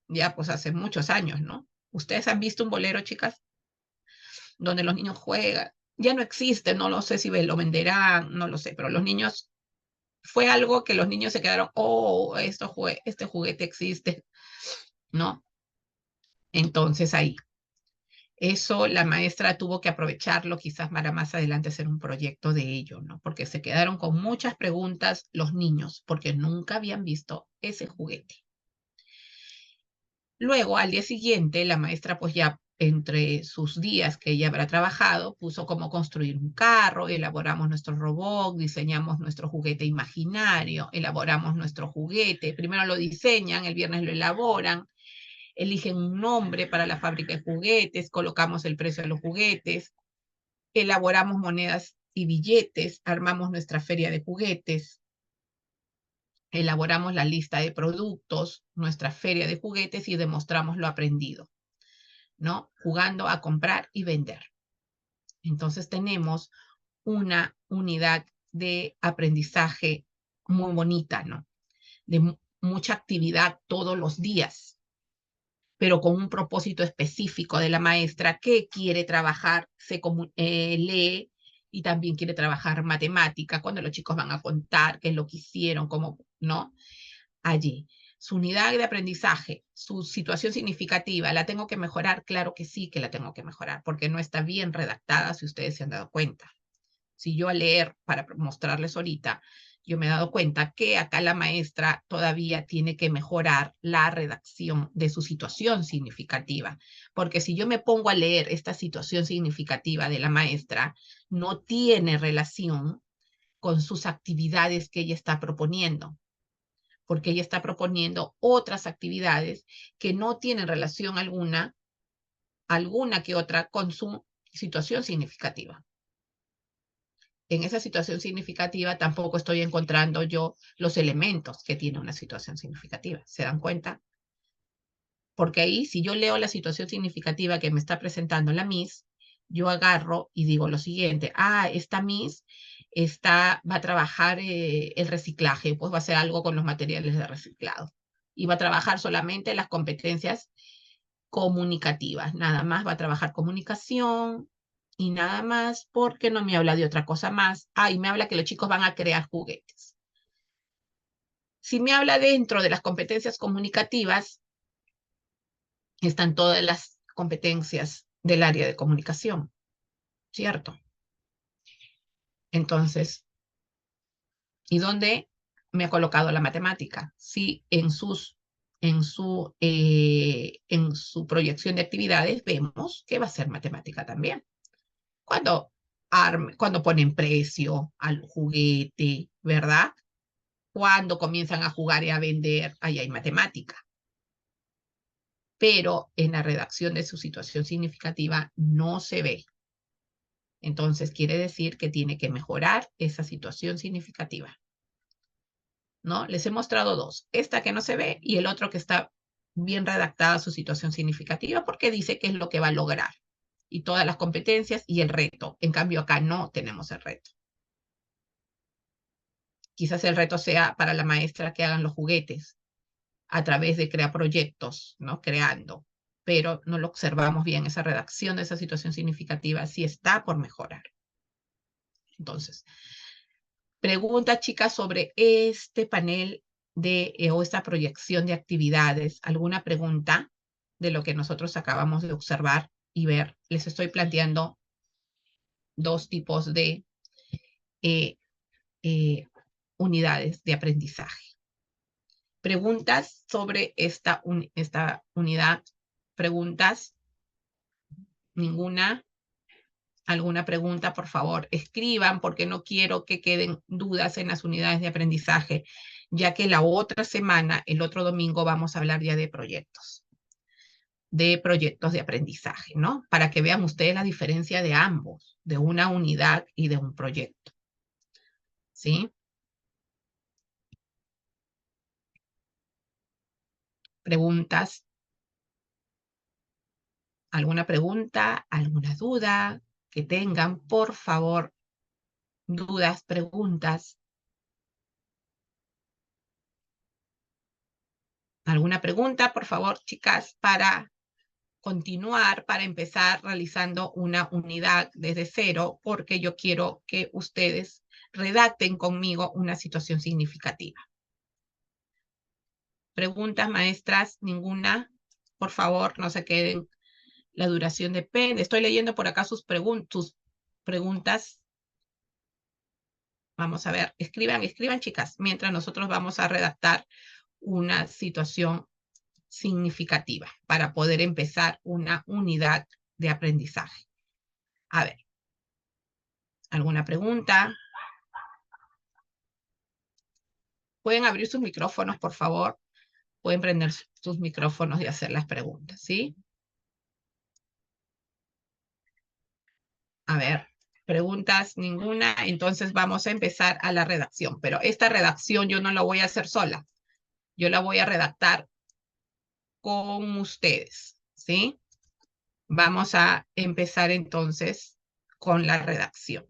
ya pues hace muchos años, ¿no? ¿Ustedes han visto un bolero, chicas? Donde los niños juegan. Ya no existe, no lo sé si lo venderán, no lo sé, pero los niños, fue algo que los niños se quedaron, oh, este juguete existe, ¿no? Entonces ahí, eso la maestra tuvo que aprovecharlo quizás para más adelante hacer un proyecto de ello, ¿no? Porque se quedaron con muchas preguntas los niños, porque nunca habían visto ese juguete. Luego, al día siguiente, la maestra, pues ya entre sus días que ella habrá trabajado, puso cómo construir un carro, elaboramos nuestro robot, diseñamos nuestro juguete imaginario, elaboramos nuestro juguete. Primero lo diseñan, el viernes lo elaboran, eligen un nombre para la fábrica de juguetes, colocamos el precio de los juguetes, elaboramos monedas y billetes, armamos nuestra feria de juguetes, elaboramos la lista de productos, nuestra feria de juguetes y demostramos lo aprendido, ¿no? Jugando a comprar y vender. Entonces tenemos una unidad de aprendizaje muy bonita, ¿no? De mucha actividad todos los días, pero con un propósito específico de la maestra que quiere trabajar, lee y también quiere trabajar matemática, cuando los chicos van a contar qué es lo que hicieron, cómo, ¿no? Allí. Su unidad de aprendizaje, su situación significativa, ¿la tengo que mejorar? Claro que sí que la tengo que mejorar, porque no está bien redactada, si ustedes se han dado cuenta. Si yo al leer, para mostrarles ahorita, yo me he dado cuenta que acá la maestra todavía tiene que mejorar la redacción de su situación significativa, porque si yo me pongo a leer esta situación significativa de la maestra, no tiene relación con sus actividades que ella está proponiendo, porque ella está proponiendo otras actividades que no tienen relación alguna que otra, con su situación significativa. En esa situación significativa tampoco estoy encontrando yo los elementos que tiene una situación significativa. ¿Se dan cuenta? Porque ahí, si yo leo la situación significativa que me está presentando la Miss, yo agarro y digo lo siguiente: esta Miss va a trabajar el reciclaje, pues va a hacer algo con los materiales de reciclado. Y va a trabajar solamente las competencias comunicativas, nada más va a trabajar comunicación y nada más, porque no me habla de otra cosa más. Y me habla que los chicos van a crear juguetes. Si me habla dentro de las competencias comunicativas, están todas las competencias del área de comunicación, ¿cierto? Entonces, ¿y dónde me ha colocado la matemática? Sí, en su proyección de actividades vemos que va a ser matemática también. Cuando ponen precio al juguete, ¿verdad? Cuando comienzan a jugar y a vender, ahí hay matemática. Pero en la redacción de su situación significativa no se ve. Entonces quiere decir que tiene que mejorar esa situación significativa, ¿no? Les he mostrado dos, esta que no se ve y el otro que está bien redactada su situación significativa, porque dice qué es lo que va a lograr y todas las competencias y el reto. En cambio acá no tenemos el reto. Quizás el reto sea para la maestra que hagan los juguetes a través de crear proyectos, ¿no? Creando, pero no lo observamos bien, esa redacción de esa situación significativa sí está por mejorar. Entonces, pregunta, chicas, sobre este panel o esta proyección de actividades. ¿Alguna pregunta de lo que nosotros acabamos de observar y ver? Les estoy planteando dos tipos de eh, eh, unidades de aprendizaje. Preguntas sobre esta unidad. Preguntas. ¿Ninguna? ¿Alguna pregunta? Por favor, escriban porque no quiero que queden dudas en las unidades de aprendizaje, ya que la otra semana, el otro domingo, vamos a hablar ya de proyectos de aprendizaje, ¿no? Para que vean ustedes la diferencia de ambos, de una unidad y de un proyecto. ¿Sí? ¿Preguntas? ¿Alguna pregunta? ¿Alguna duda que tengan? Por favor, dudas, preguntas. ¿Alguna pregunta? Por favor, chicas, para continuar, para empezar realizando una unidad desde cero, porque yo quiero que ustedes redacten conmigo una situación significativa. ¿Preguntas, maestras? ¿Ninguna? Por favor, no se queden. La duración depende. Estoy leyendo por acá sus preguntas. Vamos a ver. Escriban, chicas, mientras nosotros vamos a redactar una situación significativa para poder empezar una unidad de aprendizaje. A ver. ¿Alguna pregunta? Pueden abrir sus micrófonos, por favor. Pueden prender sus micrófonos y hacer las preguntas, ¿sí? A ver, preguntas ninguna. Entonces vamos a empezar a la redacción. Pero esta redacción yo no la voy a hacer sola. Yo la voy a redactar con ustedes, ¿sí? Vamos a empezar entonces con la redacción.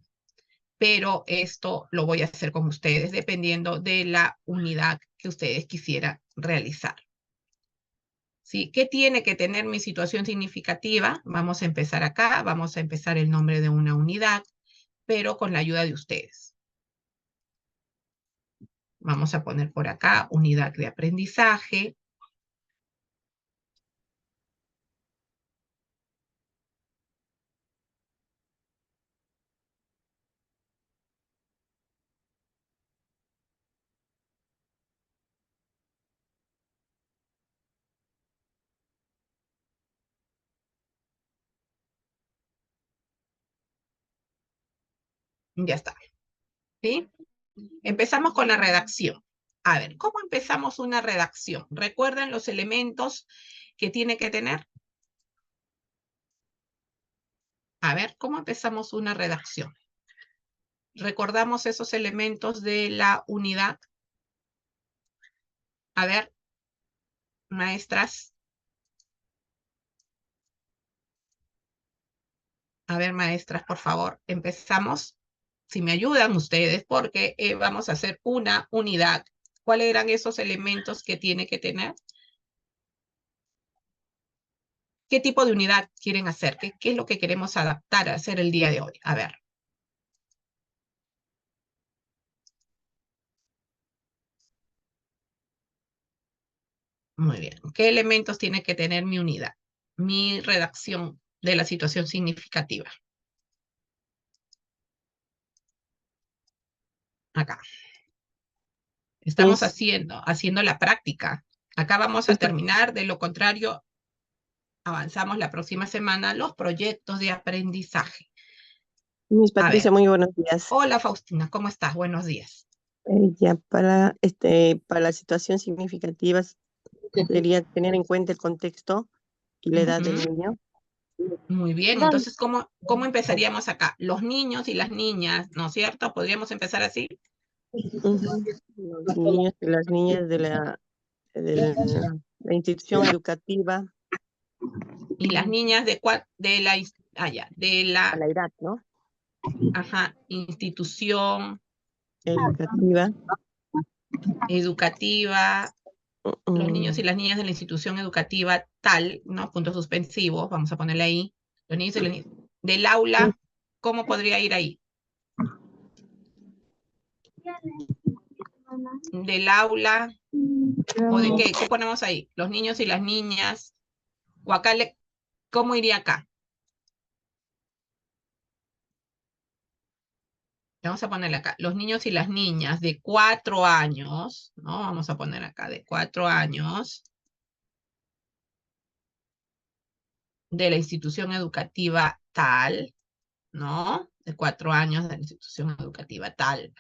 Pero esto lo voy a hacer con ustedes dependiendo de la unidad que ustedes quisieran realizar. ¿Sí? ¿Qué tiene que tener mi situación significativa? Vamos a empezar acá, vamos a empezar el nombre de una unidad, pero con la ayuda de ustedes. Vamos a poner por acá unidad de aprendizaje. Ya está. ¿Sí? Empezamos con la redacción. A ver, ¿cómo empezamos una redacción? ¿Recuerdan los elementos que tiene que tener? A ver, ¿cómo empezamos una redacción? ¿Recordamos esos elementos de la unidad? A ver, maestras. A ver, maestras, por favor, empezamos. Si me ayudan ustedes, porque vamos a hacer una unidad. ¿Cuáles eran esos elementos que tiene que tener? ¿Qué tipo de unidad quieren hacer? ¿Qué es lo que queremos adaptar a hacer el día de hoy? A ver. Muy bien. ¿Qué elementos tiene que tener mi unidad? Mi redacción de la situación significativa. Acá. Estamos haciendo la práctica. Acá vamos a terminar, de lo contrario, avanzamos la próxima semana los proyectos de aprendizaje. Miss A Patricia, ver. muy buenos días. Hola, Faustina, ¿cómo estás? Buenos días. Ya para la situación significativa debería tener en cuenta el contexto y la edad del niño. Muy bien, entonces, ¿cómo empezaríamos acá? Los niños y las niñas, ¿no es cierto? ¿Podríamos empezar así? Los niños y las niñas de la institución educativa. Y las niñas de cuál, de la A la edad, ¿no? institución educativa. Educativa, los niños y mm, las niñas de la institución educativa tal, ¿no? Puntos suspensivos, vamos a ponerle ahí. Los niños y las niñas del aula, ¿cómo podría ir ahí? Del aula, o de qué ponemos ahí? Los niños y las niñas, o acá, ¿cómo iría acá? Vamos a ponerle acá, los niños y las niñas de 4 años, ¿no? Vamos a poner acá, de 4 años, de la institución educativa tal, ¿no? De 4 años de la institución educativa tal.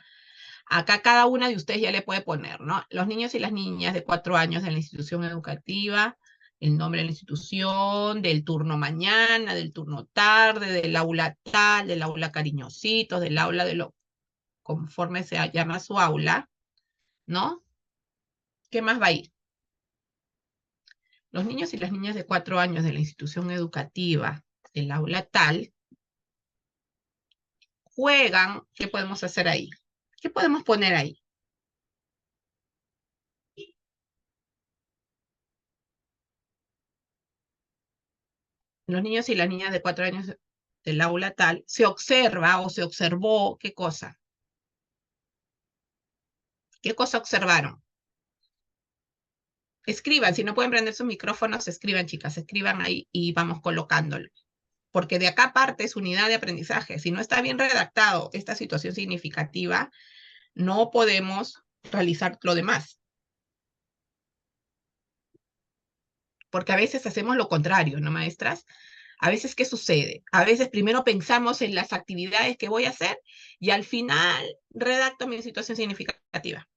Acá cada una de ustedes ya le puede poner, ¿no? Los niños y las niñas de 4 años de la institución educativa, el nombre de la institución, del turno mañana, del turno tarde, del aula tal, del aula cariñositos, del aula de lo conforme se llama su aula, ¿no? ¿Qué más va a ir? Los niños y las niñas de 4 años de la institución educativa del aula tal juegan. ¿Qué podemos hacer ahí? ¿Qué podemos poner ahí? Los niños y las niñas de 4 años del aula tal, se observa o se observó, ¿qué cosa? ¿Qué cosa observaron? Escriban, si no pueden prender sus micrófonos, escriban, chicas, escriban ahí y vamos colocándolo. Porque de acá parte su unidad de aprendizaje. Si no está bien redactado esta situación significativa, no podemos realizar lo demás. Porque a veces hacemos lo contrario, ¿no, maestras? A veces, ¿qué sucede? A veces primero pensamos en las actividades que voy a hacer y al final redacto mi situación significativa.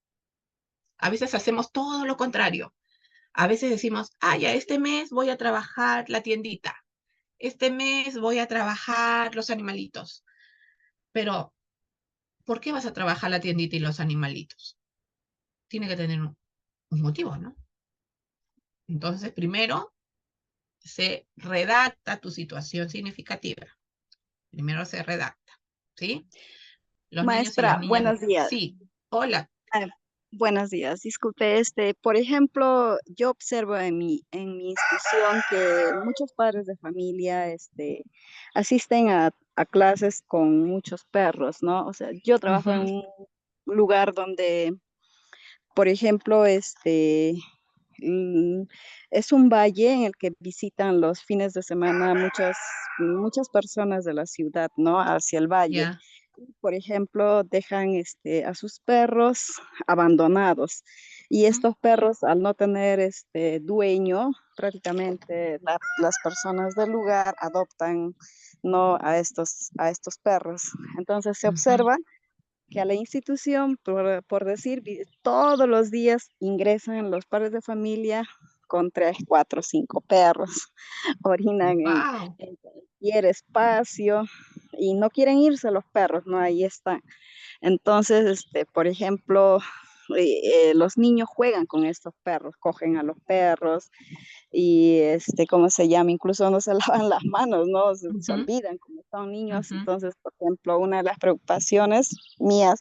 A veces hacemos todo lo contrario. A veces decimos, ah, ya, este mes voy a trabajar la tiendita. Este mes voy a trabajar los animalitos. Pero, ¿por qué vas a trabajar la tiendita y los animalitos? Tiene que tener un motivo, ¿no? Entonces, primero se redacta tu situación significativa. Primero se redacta, ¿sí? Los niños y las Maestra, niñas, buenos días. sí, hola. Ah, buenos días. Disculpe, por ejemplo, yo observo en mi institución que muchos padres de familia, asisten a clases con muchos perros, ¿no? O sea, yo trabajo en Ujú, un lugar donde, por ejemplo, mm, es un valle en el que visitan los fines de semana muchas personas de la ciudad, ¿no? Hacia el valle. ya. Por ejemplo, dejan a sus perros abandonados y Mm, estos perros al no tener dueño, prácticamente las personas del lugar adoptan no a estos perros. Entonces se ujú. observa que a la institución, por decir, todos los días ingresan los padres de familia con 3, 4, 5 perros, orinan Wow. en cualquier espacio y no quieren irse los perros, ¿no? Ahí están. Entonces, por ejemplo, los niños juegan con estos perros, cogen a los perros y, ¿cómo se llama? Incluso no se lavan las manos, ¿no? Se Ujú, olvidan como son niños. ujú, Entonces, por ejemplo, una de las preocupaciones mías,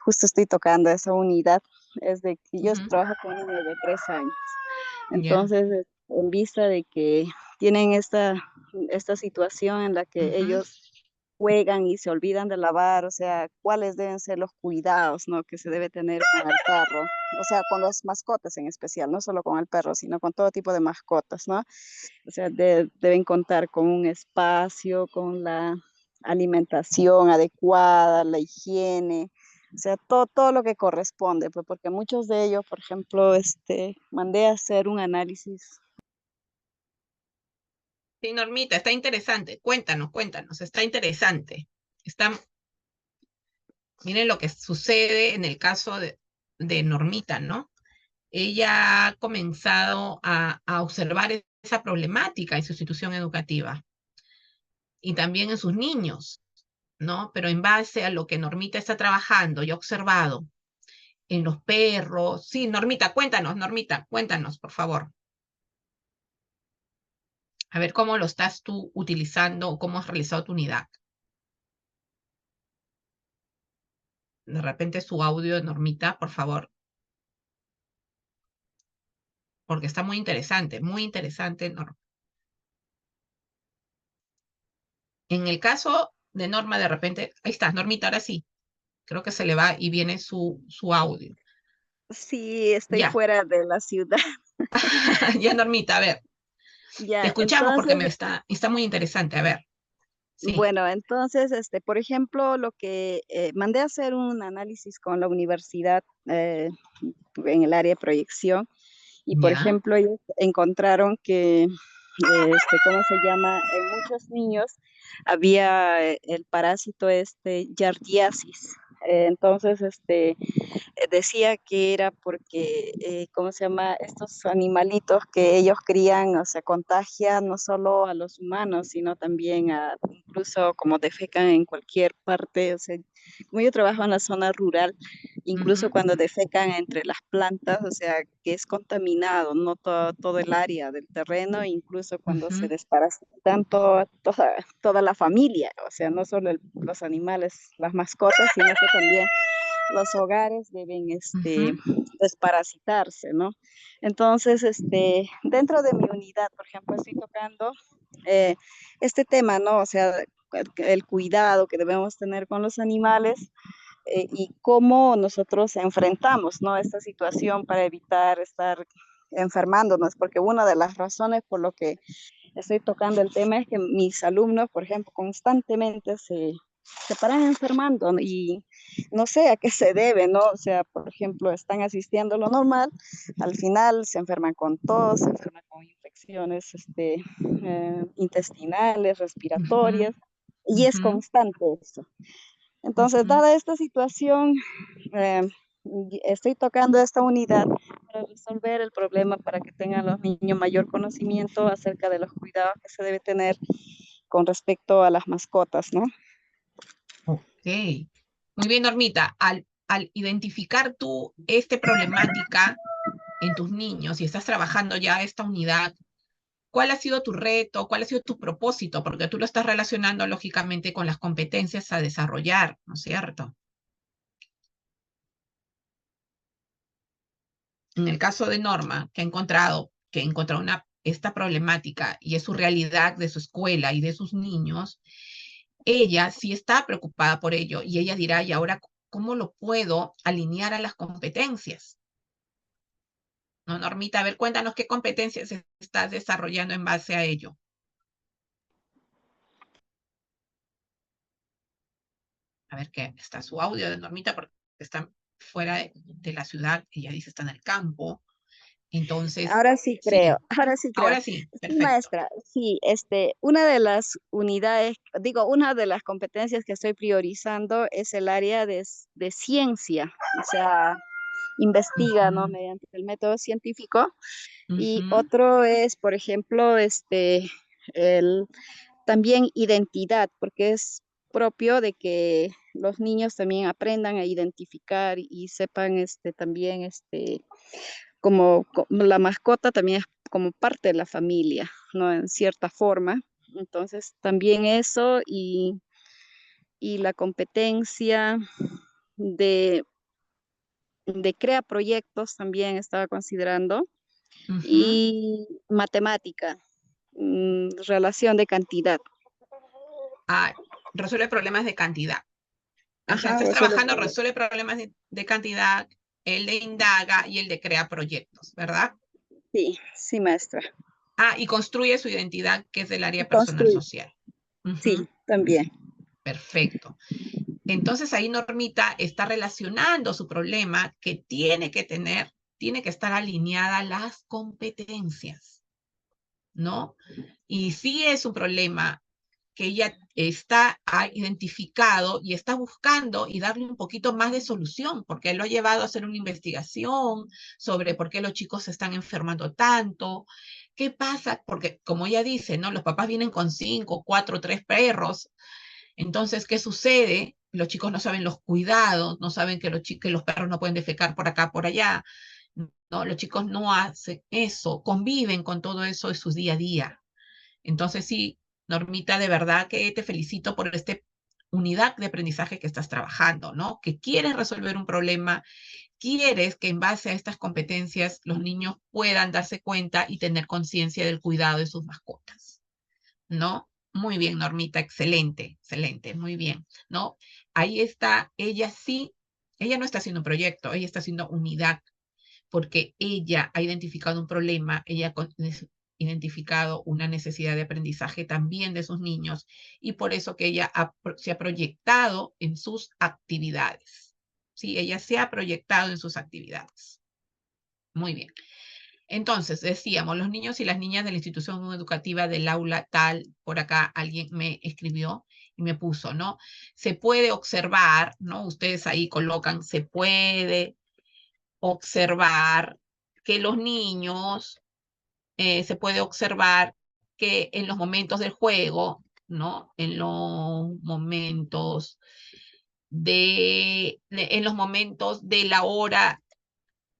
justo estoy tocando esa unidad, es de que yo ujú. trabajo con niños de 3 años. Ya. Entonces, en vista de que tienen esta situación en la que Ujú, ellos juegan y se olvidan de lavar, o sea, cuáles deben ser los cuidados, ¿no? Que se debe tener con el perro, o sea, con las mascotas en especial, no solo con el perro, sino con todo tipo de mascotas, ¿no? O sea, deben contar con un espacio, con la alimentación adecuada, la higiene, o sea, todo lo que corresponde, pues porque muchos de ellos, por ejemplo, mandé a hacer un análisis. Sí, Normita, está interesante. Cuéntanos, cuéntanos, está interesante. Está, miren lo que sucede en el caso de Normita, ¿no? Ella ha comenzado a observar esa problemática en su institución educativa y también en sus niños, ¿no? Pero en base a lo que Normita está trabajando y ha observado en los perros. Sí, Normita, cuéntanos, por favor. A ver cómo lo estás tú utilizando o cómo has realizado tu unidad. de repente su audio de Normita, por favor. Porque está muy interesante, Norma. En el caso de Norma, de repente, ahí está, Normita, ahora sí. Creo que se le va y viene su audio. Sí, estoy Ya, fuera de la ciudad. ya Normita, a ver, te Ya, escuchamos porque entonces, está muy interesante, a ver. Sí, bueno, entonces, por ejemplo, lo que mandé a hacer un análisis con la universidad en el área de proyección y, por ya, ejemplo, ellos encontraron que, ¿cómo se llama? En muchos niños había el parásito Yardiasis. Entonces, decía que era porque, ¿cómo se llama? Estos animalitos que ellos crían, o sea, contagian no solo a los humanos, sino también a, incluso como defecan en cualquier parte, o sea, como yo trabajo en la zona rural, incluso ujú, cuando defecan entre las plantas, o sea, que es contaminado, no todo el área del terreno, incluso cuando se ujú, desparasitan toda la familia, o sea, no solo los animales, las mascotas, sino que también los hogares deben ujú, desparasitarse, ¿no? Entonces, dentro de mi unidad, por ejemplo, estoy tocando este tema, ¿no? O sea, el cuidado que debemos tener con los animales y cómo nosotros enfrentamos, ¿no? Esta situación para evitar estar enfermándonos, porque una de las razones por lo que estoy tocando el tema es que mis alumnos, por ejemplo, constantemente se paran enfermando, ¿no? Y no sé a qué se debe, ¿no? O sea, por ejemplo, están asistiendo a lo normal, al final se enferman con tos, se enferman con infecciones intestinales, ujú, respiratorias, y es ujú, constante eso. Entonces, ujú. dada esta situación, eh, estoy tocando esta unidad para resolver el problema, para que tengan los niños mayor conocimiento acerca de los cuidados que se debe tener con respecto a las mascotas, ¿no? Ok. Muy bien, Normita. Al identificar tú esta problemática en tus niños y estás trabajando ya esta unidad, ¿cuál ha sido tu reto? ¿Cuál ha sido tu propósito? Porque tú lo estás relacionando lógicamente con las competencias a desarrollar, ¿no es cierto? En el caso de Norma, que ha encontrado esta problemática y es su realidad de su escuela y de sus niños, ella sí está preocupada por ello y ella dirá, ¿y ahora cómo lo puedo alinear a las competencias? No, Normita, a ver, cuéntanos qué competencias estás desarrollando en base a ello. A ver, ¿qué? Está su audio de Normita porque está fuera de la ciudad, ella dice está en el campo. Entonces, Ahora sí creo, sí, ahora sí creo. ahora sí, Sí, perfecto. maestra, sí, una de las unidades, digo, una de las competencias que estoy priorizando es el área de ciencia, o sea, investiga, ¿no? Ujú, Mediante el método científico. Y ujú, otro es, por ejemplo, el, también identidad, porque es propio de que los niños también aprendan a identificar y sepan también como la mascota también es como parte de la familia, ¿no? En cierta forma. Entonces, también eso y la competencia de, de crea proyectos también estaba considerando ujú. y matemática, relación de cantidad. Ah, resuelve problemas de cantidad. O sea, Ajá, estás resuelve trabajando, problemas. resuelve problemas de cantidad, el de indaga y el de crea proyectos, ¿verdad? Sí, sí, maestra. Ah, y construye su identidad, que es del área personal Construir, social. Ujú, sí, también. perfecto. Entonces ahí Normita está relacionando su problema que tiene que estar alineada a las competencias, ¿no? Y sí es un problema que ella ha identificado y está buscando y darle un poquito más de solución, porque lo ha llevado a hacer una investigación sobre por qué los chicos se están enfermando tanto, qué pasa, porque como ella dice, ¿no? Los papás vienen con 5, 4, 3 perros, entonces, ¿qué sucede? Los chicos no saben los cuidados, no saben que los perros no pueden defecar por acá, por allá, ¿no? Los chicos no hacen eso, conviven con todo eso en su día a día. Entonces, sí, Normita, de verdad que te felicito por este unidad de aprendizaje que estás trabajando, ¿no? Que quieres resolver un problema, quieres que en base a estas competencias los niños puedan darse cuenta y tener conciencia del cuidado de sus mascotas, ¿no? Muy bien, Normita, excelente, excelente, muy bien, ¿no? Ahí está, ella sí, ella no está haciendo un proyecto, ella está haciendo unidad, porque ella ha identificado un problema, ella ha identificado una necesidad de aprendizaje también de sus niños, y por eso que ella se ha proyectado en sus actividades. Sí, ella se ha proyectado en sus actividades. Muy bien. Entonces, decíamos, los niños y las niñas de la institución educativa del aula tal, por acá alguien me escribió y me puso, ¿no? Se puede observar, ¿no? Ustedes ahí colocan, se puede observar que los niños, se puede observar que en los momentos del juego, ¿no? En los momentos en los momentos de la hora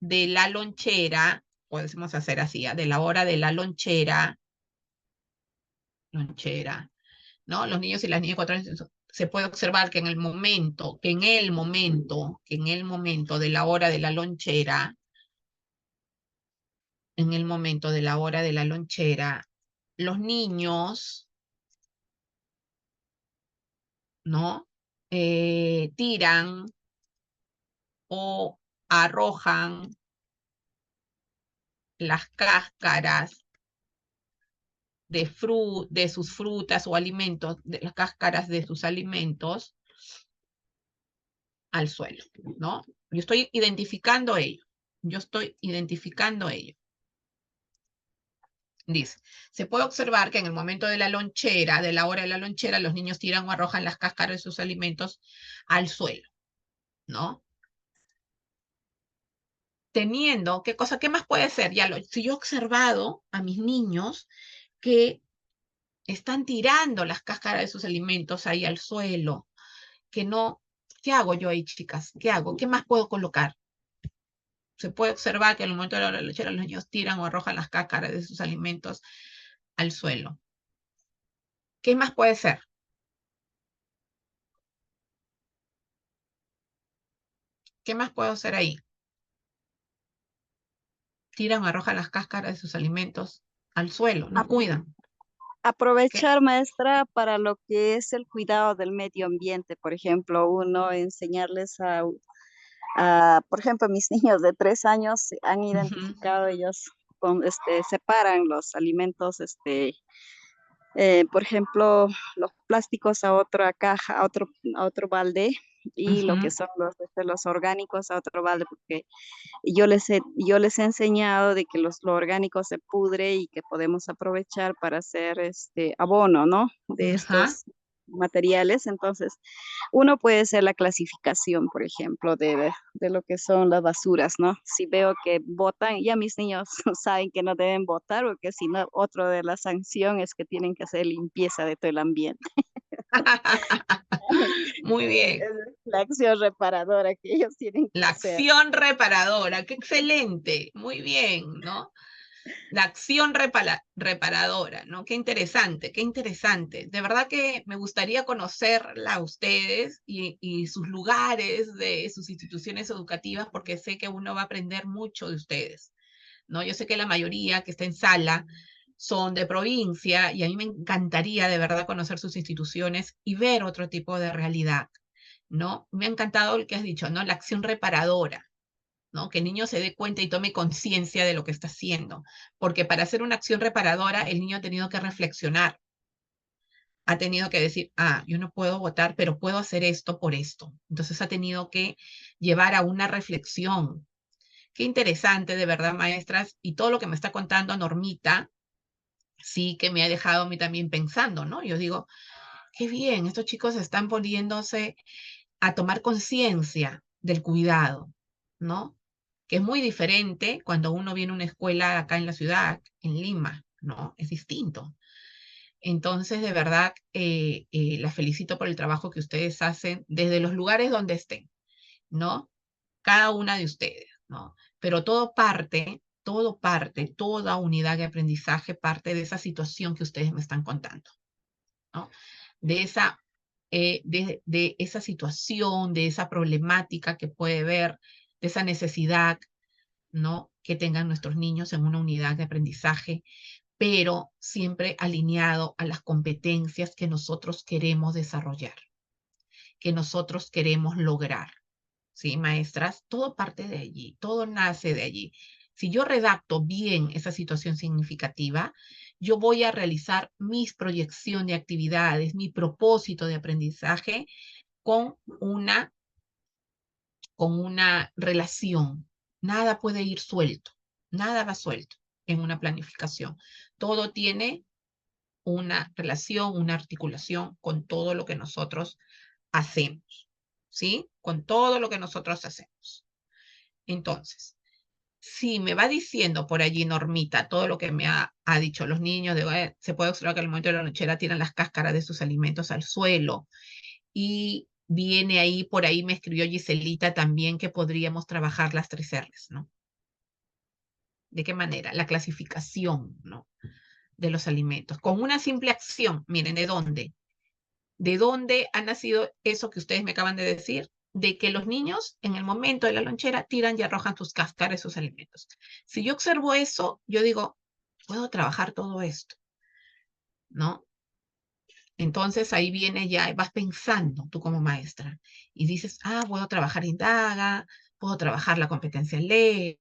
de la lonchera, podemos hacer así, de la hora de la lonchera, ¿no? Los niños y las niñas de 4 años, se puede observar que en el momento de la hora de la lonchera, los niños, ¿no? Tiran o arrojan las cáscaras de sus frutas o alimentos, de las cáscaras de sus alimentos al suelo, ¿no? Yo estoy identificando ello. Dice, se puede observar que en el momento de la lonchera, de la hora de la lonchera, los niños tiran o arrojan las cáscaras de sus alimentos al suelo, ¿no? Teniendo, ¿qué más puede ser? Si yo he observado a mis niños que están tirando las cáscaras de sus alimentos ahí al suelo, que no, ¿qué hago yo ahí, chicas? ¿Qué hago? ¿Qué más puedo colocar? Se puede observar que en el momento de la lonchera los niños tiran o arrojan las cáscaras de sus alimentos al suelo. ¿Qué más puede ser? ¿Qué más puedo hacer ahí? Tiran o arrojan las cáscaras de sus alimentos al suelo, no Ap- cuidan. ¿Qué? Aprovechar, maestra, para lo que es el cuidado del medio ambiente, por ejemplo, uno enseñarles por ejemplo, mis niños de 3 años han Ujú. identificado, ellos separan los alimentos, por ejemplo, los plásticos a otra caja, a otro balde, y lo que Ujú. son los orgánicos a otro balde, porque yo les he enseñado de que lo orgánico se pudre y que podemos aprovechar para hacer abono, ¿no? De Ajá. estos materiales. Entonces, uno puede hacer la clasificación, por ejemplo, de lo que son las basuras, ¿no? Si veo que botan, ya mis niños saben que no deben botar, porque si no, otro de las sanciones es que tienen que hacer limpieza de todo el ambiente. Muy bien. Es la acción reparadora que ellos tienen que La hacer. acción reparadora, qué excelente, muy bien, ¿no? La acción reparadora, ¿no? Qué interesante, qué interesante. De verdad que me gustaría conocerla a ustedes y sus lugares de sus instituciones educativas, porque sé que uno va a aprender mucho de ustedes, ¿no? Yo sé que la mayoría que está en sala son de provincia y a mí me encantaría de verdad conocer sus instituciones y ver otro tipo de realidad, ¿no? Me ha encantado el que has dicho, ¿no? La acción reparadora, ¿no? Que el niño se dé cuenta y tome conciencia de lo que está haciendo, porque para hacer una acción reparadora el niño ha tenido que reflexionar, ha tenido que decir, yo no puedo votar, pero puedo hacer esto por esto. Entonces ha tenido que llevar a una reflexión. Qué interesante, de verdad, maestras, y todo lo que me está contando Normita, sí que me ha dejado a mí también pensando, ¿no? Yo digo, qué bien, estos chicos están poniéndose a tomar conciencia del cuidado, ¿no? Que es muy diferente cuando uno viene a una escuela acá en la ciudad, en Lima, ¿no? Es distinto. Entonces, de verdad, las felicito por el trabajo que ustedes hacen desde los lugares donde estén, ¿no? Cada una de ustedes, ¿no? Pero toda unidad de aprendizaje parte de esa situación que ustedes me están contando, ¿no? De esa de esa situación, de esa problemática que puede haber, de esa necesidad, ¿no?, que tengan nuestros niños en una unidad de aprendizaje, pero siempre alineado a las competencias que nosotros queremos desarrollar, que nosotros queremos lograr. ¿Sí, maestras? Todo parte de allí, todo nace de allí. Si yo redacto bien esa situación significativa, yo voy a realizar mis proyección de actividades, mi propósito de aprendizaje con una relación. Nada puede ir suelto, nada va suelto en una planificación. Todo tiene una relación, una articulación con todo lo que nosotros hacemos, ¿sí? Con todo lo que nosotros hacemos. Entonces, si me va diciendo por allí Normita todo lo que me ha dicho los niños, se puede observar que al momento de la lonchera tiran las cáscaras de sus alimentos al suelo, y viene ahí, por ahí me escribió Giselita también que podríamos trabajar las 3 R's, ¿no? ¿De qué manera? La clasificación, ¿no?, de los alimentos. Con una simple acción, miren, ¿de dónde? ¿De dónde ha nacido eso que ustedes me acaban de decir? De que los niños en el momento de la lonchera tiran y arrojan sus cáscaras, sus alimentos. Si yo observo eso, yo digo, puedo trabajar todo esto, ¿no? Entonces ahí viene ya, vas pensando tú como maestra y dices, puedo trabajar indaga, puedo trabajar la competencia lee,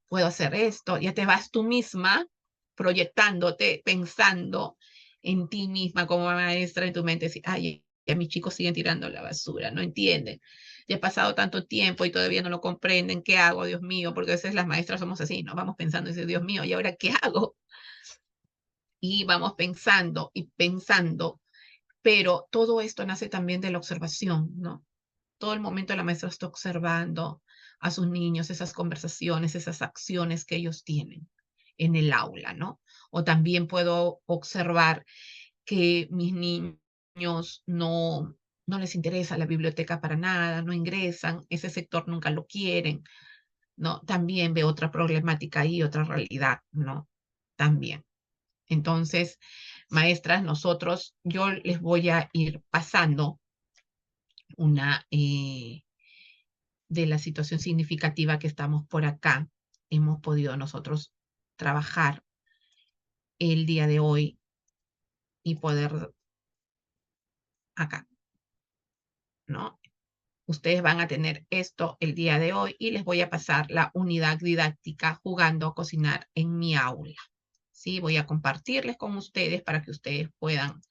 puedo hacer esto. Ya te vas tú misma proyectándote, pensando en ti misma como maestra en tu mente. Ay, ya mis chicos siguen tirando la basura, no entienden. Ya ha pasado tanto tiempo y todavía no lo comprenden. ¿Qué hago, Dios mío? Porque a veces las maestras somos así, ¿no? Vamos pensando, dice, Dios mío, ¿y ahora qué hago? Y vamos pensando y pensando. Pero todo esto nace también de la observación, ¿no? Todo el momento la maestra está observando a sus niños, esas conversaciones, esas acciones que ellos tienen en el aula, ¿no? O también puedo observar que mis niños no les interesa la biblioteca para nada, no ingresan, ese sector nunca lo quieren, ¿no? También veo otra problemática ahí, otra realidad, ¿no? También. Entonces, maestras, yo les voy a ir pasando una de la situación significativa que estamos por acá. Hemos podido nosotros trabajar el día de hoy y poder acá, ¿no? Ustedes van a tener esto el día de hoy y les voy a pasar la unidad didáctica jugando a cocinar en mi aula. ¿Sí? Voy a compartirles con ustedes para que ustedes puedan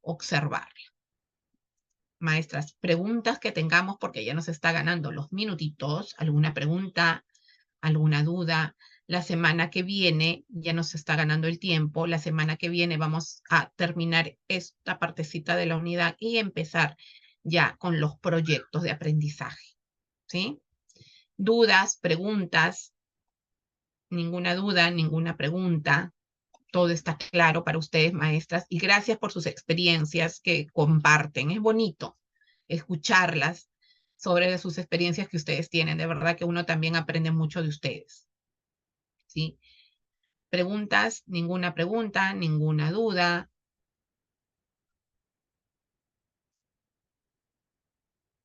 observarla. Maestras, preguntas que tengamos porque ya nos está ganando los minutitos. ¿Alguna pregunta? ¿Alguna duda? La semana que viene ya nos está ganando el tiempo. La semana que viene vamos a terminar esta partecita de la unidad y empezar ya con los proyectos de aprendizaje. ¿Sí? ¿Dudas? ¿Preguntas? Ninguna duda, ninguna pregunta. Todo está claro para ustedes, maestras, y gracias por sus experiencias que comparten. Es bonito escucharlas sobre sus experiencias que ustedes tienen. De verdad que uno también aprende mucho de ustedes. ¿Sí? ¿Preguntas? Ninguna pregunta, ninguna duda.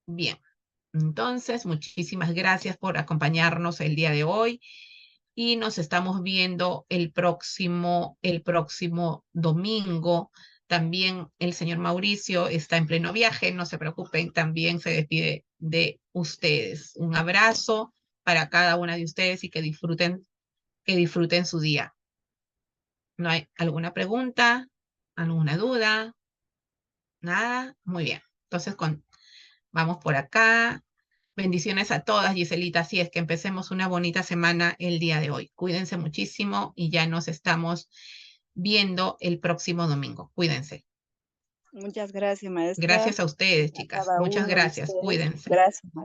Bien. Entonces, muchísimas gracias por acompañarnos el día de hoy y nos estamos viendo el próximo domingo. También el señor Mauricio está en pleno viaje, no se preocupen, también se despide de ustedes. Un abrazo para cada una de ustedes y que disfruten su día. ¿No hay alguna pregunta? ¿Alguna duda? ¿Nada? Muy bien. Entonces, vamos por acá. Bendiciones a todas, Giselita. Así es que empecemos una bonita semana el día de hoy. Cuídense muchísimo y ya nos estamos viendo el próximo domingo. Cuídense. Muchas gracias, maestra. Gracias a ustedes, A chicas. cada Muchas uno de gracias. ustedes. Cuídense. Gracias, maestra.